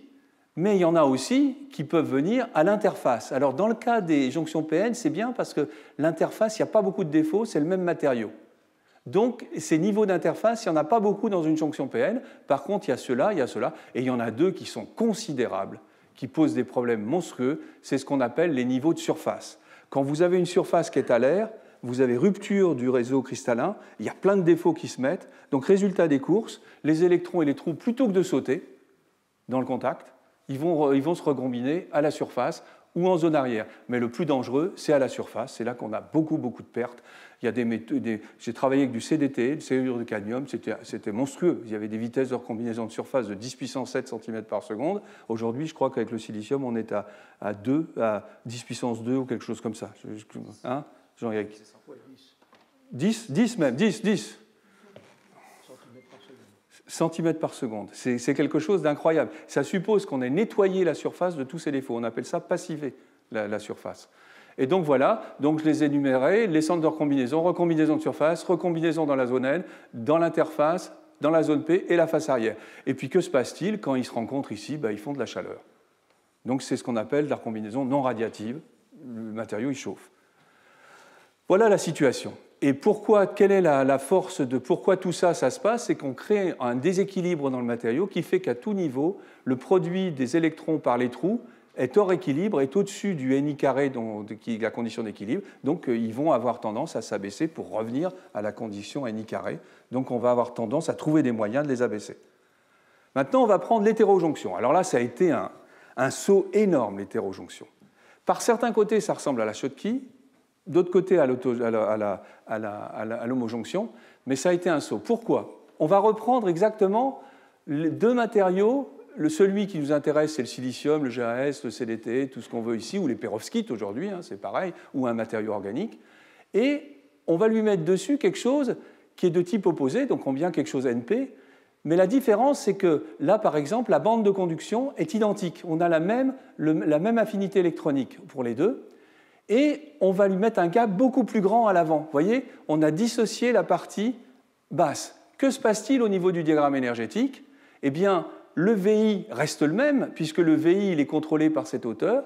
mais il y en a aussi qui peuvent venir à l'interface. Alors, dans le cas des jonctions PN, c'est bien parce que l'interface, il n'y a pas beaucoup de défauts, c'est le même matériau. Donc, ces niveaux d'interface, il n'y en a pas beaucoup dans une jonction PN. Par contre, il y a cela, et il y en a deux qui sont considérables, qui posent des problèmes monstrueux. C'est ce qu'on appelle les niveaux de surface. Quand vous avez une surface qui est à l'air, vous avez rupture du réseau cristallin, il y a plein de défauts qui se mettent. Donc, résultat des courses, les électrons et les trous, plutôt que de sauter dans le contact, ils vont se recombiner à la surface ou en zone arrière. Mais le plus dangereux, c'est à la surface. C'est là qu'on a beaucoup, beaucoup de pertes. Il y a j'ai travaillé avec du CDT, le cellulure de cadmium, c'était monstrueux. Il y avait des vitesses de recombinaison de surface de 10 puissance 7 cm par seconde. Aujourd'hui, je crois qu'avec le silicium, on est à 10 puissance 2 ou quelque chose comme ça. Hein, Jean-Éric ? 10 même, 10. Centimètres par seconde. C'est quelque chose d'incroyable. Ça suppose qu'on ait nettoyé la surface de tous ces défauts. On appelle ça passiver la surface. Et donc voilà, donc je les ai énumérés, les centres de recombinaison de surface, recombinaison dans la zone N, dans l'interface, dans la zone P et la face arrière. Et puis que se passe-t-il quand ils se rencontrent ici? Ils font de la chaleur. Donc c'est ce qu'on appelle la recombinaison non radiative. Le matériau, il chauffe. Voilà la situation. Et quelle est la force de pourquoi tout ça se passe? C'est qu'on crée un déséquilibre dans le matériau qui fait qu'à tout niveau, le produit des électrons par les trous est hors équilibre, est au-dessus du NI carré, qui est la condition d'équilibre. Donc, ils vont avoir tendance à s'abaisser pour revenir à la condition NI carré. Donc, on va avoir tendance à trouver des moyens de les abaisser. Maintenant, on va prendre l'hétérojonction. Alors là, ça a été un saut énorme, l'hétérojonction. Par certains côtés, ça ressemble à la Schottky. D'autre côté, à l'homojonction, mais ça a été un saut. Pourquoi? On va reprendre exactement les deux matériaux. Celui qui nous intéresse, c'est le silicium, le GAS, le CDT, tout ce qu'on veut ici, ou les perovskites aujourd'hui, c'est pareil, ou un matériau organique. Et on va lui mettre dessus quelque chose qui est de type opposé, donc on vient quelque chose NP, mais la différence, c'est que là, par exemple, la bande de conduction est identique. On a la même affinité électronique pour les deux. et on va lui mettre un gap beaucoup plus grand à l'avant. Vous voyez, on a dissocié la partie basse. Que se passe-t-il au niveau du diagramme énergétique? Eh bien, le VI reste le même, puisque le VI il est contrôlé par cette hauteur.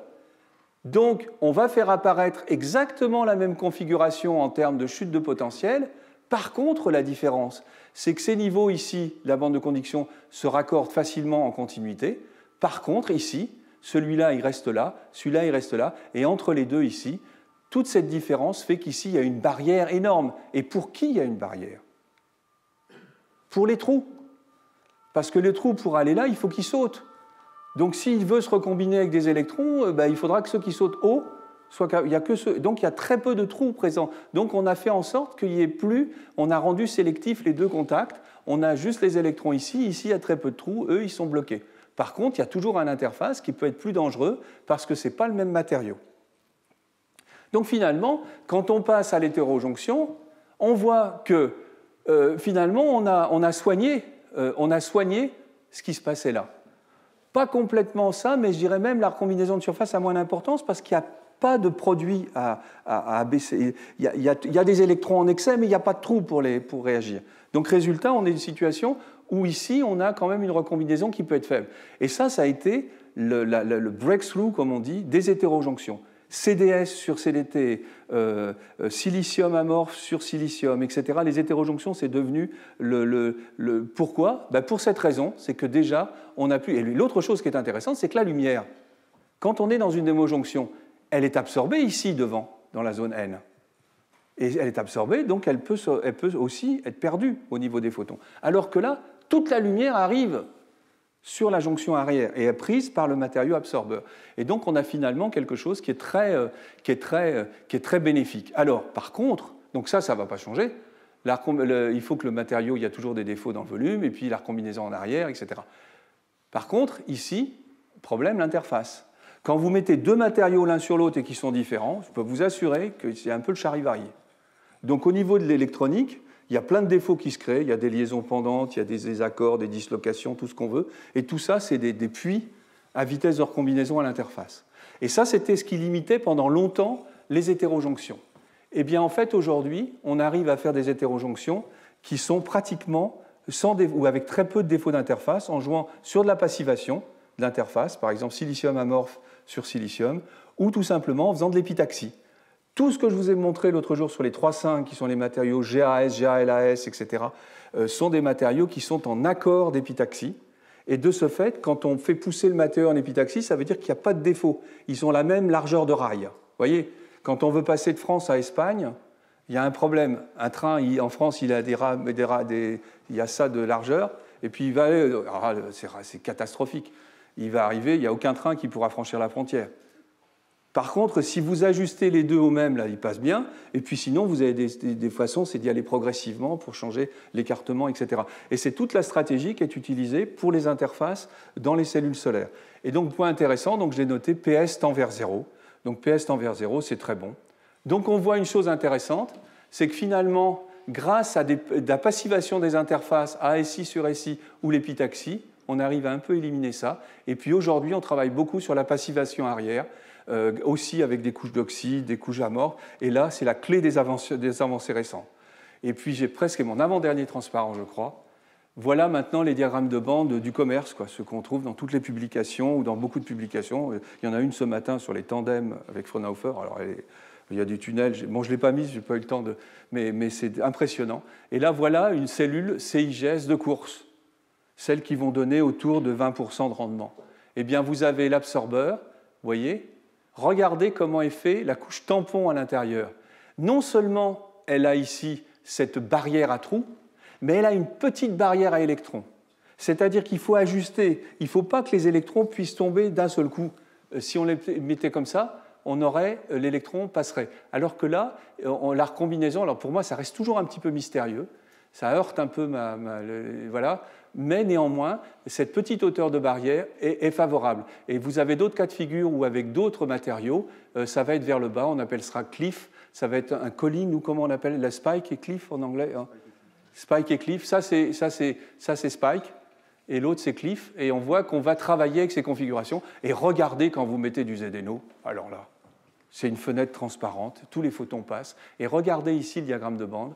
Donc, on va faire apparaître exactement la même configuration en termes de chute de potentiel. Par contre, la différence, c'est que ces niveaux ici, la bande de conduction, se raccordent facilement en continuité. Par contre, ici, celui-là, il reste là, celui-là, il reste là, et entre les deux ici, toute cette différence fait qu'ici, il y a une barrière énorme. Et pour qui il y a une barrière? Pour les trous. Parce que le trou, pour aller là, il faut qu'il saute. Donc, s'il veut se recombiner avec des électrons, il faudra que ceux qui sautent haut, il y a que ceux. Donc, il y a très peu de trous présents. Donc, on a fait en sorte qu'il n'y ait plus, on a rendu sélectif les deux contacts, on a juste les électrons ici, ici, il y a très peu de trous, eux, ils sont bloqués. Par contre, il y a toujours un interface qui peut être plus dangereux parce que ce n'est pas le même matériau. Donc, finalement, quand on passe à l'hétérojonction, on voit que, finalement, on a soigné ce qui se passait là. Pas complètement ça, mais je dirais même la recombinaison de surface a moins d'importance parce qu'il n'y a pas de produit à abaisser. Il y a des électrons en excès, mais il n'y a pas de trou pour réagir. Donc, résultat, on est dans une situation où ici, on a quand même une recombinaison qui peut être faible. Et ça a été le breakthrough, comme on dit, des hétérojonctions. CDS sur CDT, silicium amorphe sur silicium, etc. Les hétérojonctions, c'est devenu pourquoi? Pour cette raison, c'est que déjà, on a pu... Et l'autre chose qui est intéressante, c'est que la lumière, quand on est dans une hémojonction, elle est absorbée ici devant, dans la zone N. Et elle est absorbée, donc elle peut aussi être perdue au niveau des photons. Alors que là, toute la lumière arrive sur la jonction arrière et est prise par le matériau absorbeur. Et donc, on a finalement quelque chose qui est très bénéfique. Alors, par contre, donc ça ne va pas changer. Il faut que le matériau, il y a toujours des défauts dans le volume, et puis la recombinaison en arrière, etc. Par contre, ici, problème, l'interface. Quand vous mettez deux matériaux l'un sur l'autre et qui sont différents, je peux vous assurer que c'est un peu le charivari. Donc, au niveau de l'électronique, il y a plein de défauts qui se créent, il y a des liaisons pendantes, il y a des désaccords, des dislocations, tout ce qu'on veut. Et tout ça, c'est des puits à vitesse de recombinaison à l'interface. Et ça, c'était ce qui limitait pendant longtemps les hétérojonctions. Eh bien, en fait, aujourd'hui, on arrive à faire des hétérojonctions qui sont pratiquement ou avec très peu de défauts d'interface, en jouant sur de la passivation de l'interface, par exemple silicium amorphe sur silicium, ou tout simplement en faisant de l'épitaxie. Tout ce que je vous ai montré l'autre jour sur les 3,5, qui sont les matériaux GAS, GALAS, etc., sont des matériaux qui sont en accord d'épitaxie. Et de ce fait, quand on fait pousser le matériau en épitaxie, ça veut dire qu'il n'y a pas de défaut. Ils ont la même largeur de rail. Vous voyez, quand on veut passer de France à Espagne, il y a un problème. Un train, en France, il a il y a ça de largeur, et puis il va aller... c'est catastrophique. Il va arriver, il n'y a aucun train qui pourra franchir la frontière. Par contre, si vous ajustez les deux au même, là, ils passent bien. Et puis sinon, vous avez des façons, c'est d'y aller progressivement pour changer l'écartement, etc. Et c'est toute la stratégie qui est utilisée pour les interfaces dans les cellules solaires. Et donc, point intéressant, donc je l'ai noté, PS tend vers 0. Donc PS tend vers 0, c'est très bon. Donc on voit une chose intéressante, c'est que finalement, grâce à la passivation des interfaces ASI sur SI ou l'épitaxie, on arrive à un peu éliminer ça. Et puis aujourd'hui, on travaille beaucoup sur la passivation arrière, aussi avec des couches d'oxyde, des couches amorphes. Et là, c'est la clé des avancées récentes. Et puis, j'ai presque mon avant-dernier transparent, je crois. Voilà maintenant les diagrammes de bande du commerce, ceux qu'on trouve dans toutes les publications ou dans beaucoup de publications. Il y en a une ce matin sur les tandems avec Fraunhofer. Alors, il y a des tunnels. Bon, je ne l'ai pas mise, je n'ai pas eu le temps de... Mais c'est impressionnant. Et là, voilà une cellule CIGS de course. Celles qui vont donner autour de 20% de rendement. Eh bien, vous avez l'absorbeur, vous voyez. Regardez comment est fait la couche tampon à l'intérieur. Non seulement elle a ici cette barrière à trous, mais elle a une petite barrière à électrons. C'est-à-dire qu'il faut ajuster. Il ne faut pas que les électrons puissent tomber d'un seul coup. Si on les mettait comme ça, l'électron passerait. Alors que là, la recombinaison, alors pour moi, ça reste toujours un petit peu mystérieux. Ça heurte un peu voilà. Mais néanmoins, cette petite hauteur de barrière est favorable. Et vous avez d'autres cas de figure où avec d'autres matériaux, ça va être vers le bas, on appellera cliff, ça va être un colline, ou comment on appelle la spike et cliff en anglais, hein. Spike et cliff, ça c'est spike, et l'autre c'est cliff, et on voit qu'on va travailler avec ces configurations, et regardez quand vous mettez du ZNO, alors là, C'est une fenêtre transparente, tous les photons passent. Et regardez ici le diagramme de bande,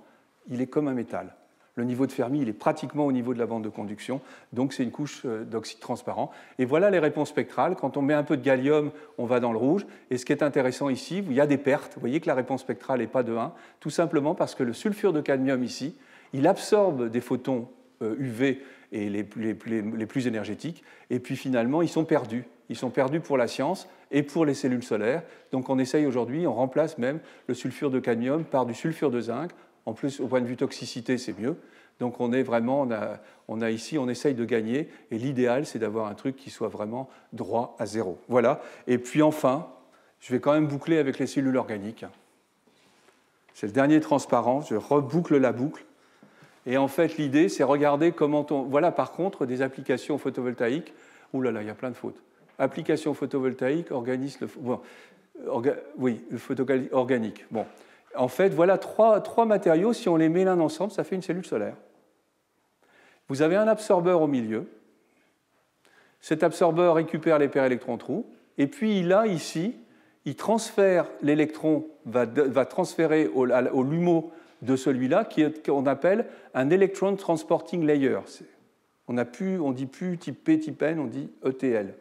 il est comme un métal. Le niveau de Fermi, il est pratiquement au niveau de la bande de conduction, donc c'est une couche d'oxyde transparent. Et voilà les réponses spectrales. Quand on met un peu de gallium, on va dans le rouge. Et ce qui est intéressant ici, il y a des pertes. Vous voyez que la réponse spectrale n'est pas de 1, tout simplement parce que le sulfure de cadmium ici, il absorbe des photons UV et les plus énergétiques, et puis finalement, ils sont perdus. Ils sont perdus pour la science et pour les cellules solaires. Donc on essaye aujourd'hui, on remplace même le sulfure de cadmium par du sulfure de zinc. En plus, au point de vue toxicité, c'est mieux. Donc on est vraiment, on a ici, on essaye de gagner, et l'idéal, c'est d'avoir un truc qui soit vraiment droit à zéro. Voilà. Et puis enfin, je vais quand même boucler avec les cellules organiques. C'est le dernier transparent, je reboucle la boucle. Et en fait, l'idée, c'est regarder comment on... Voilà, par contre, des applications photovoltaïques. Ouh là là, il y a plein de fautes. Applications photovoltaïques, organisme... Bon, oui, le photovoltaïque organique. Bon. En fait, voilà trois matériaux. Si on les met l'un ensemble, ça fait une cellule solaire. Vous avez un absorbeur au milieu. Cet absorbeur récupère les paires électrons-trous. Et puis, ici, il transfère l'électron, va transférer au LUMO de celui-là, qu'on appelle un Electron Transporting Layer. On ne dit plus type P, type N, on dit ETL.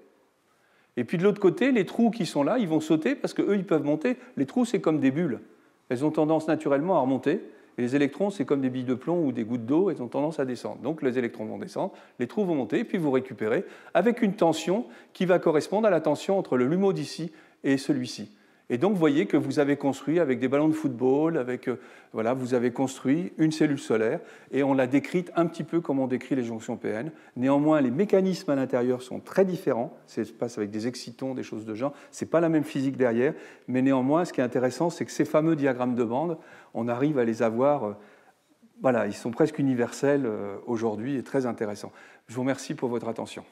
Et puis de l'autre côté, les trous qui sont là, ils vont sauter parce qu'eux, ils peuvent monter. Les trous, c'est comme des bulles. Elles ont tendance naturellement à remonter. Et les électrons, c'est comme des billes de plomb ou des gouttes d'eau, elles ont tendance à descendre. Donc les électrons vont descendre, les trous vont monter, et puis vous récupérez avec une tension qui va correspondre à la tension entre le LUMO d'ici et celui-ci. Et donc, vous voyez que vous avez construit avec des ballons de football, voilà, vous avez construit une cellule solaire, et on l'a décrite un petit peu comme on décrit les jonctions PN. Néanmoins, les mécanismes à l'intérieur sont très différents. Ça se passe avec des excitons, des choses de genre. Ce n'est pas la même physique derrière, mais néanmoins, ce qui est intéressant, c'est que ces fameux diagrammes de bande, on arrive à les avoir... Voilà, ils sont presque universels aujourd'hui et très intéressants. Je vous remercie pour votre attention.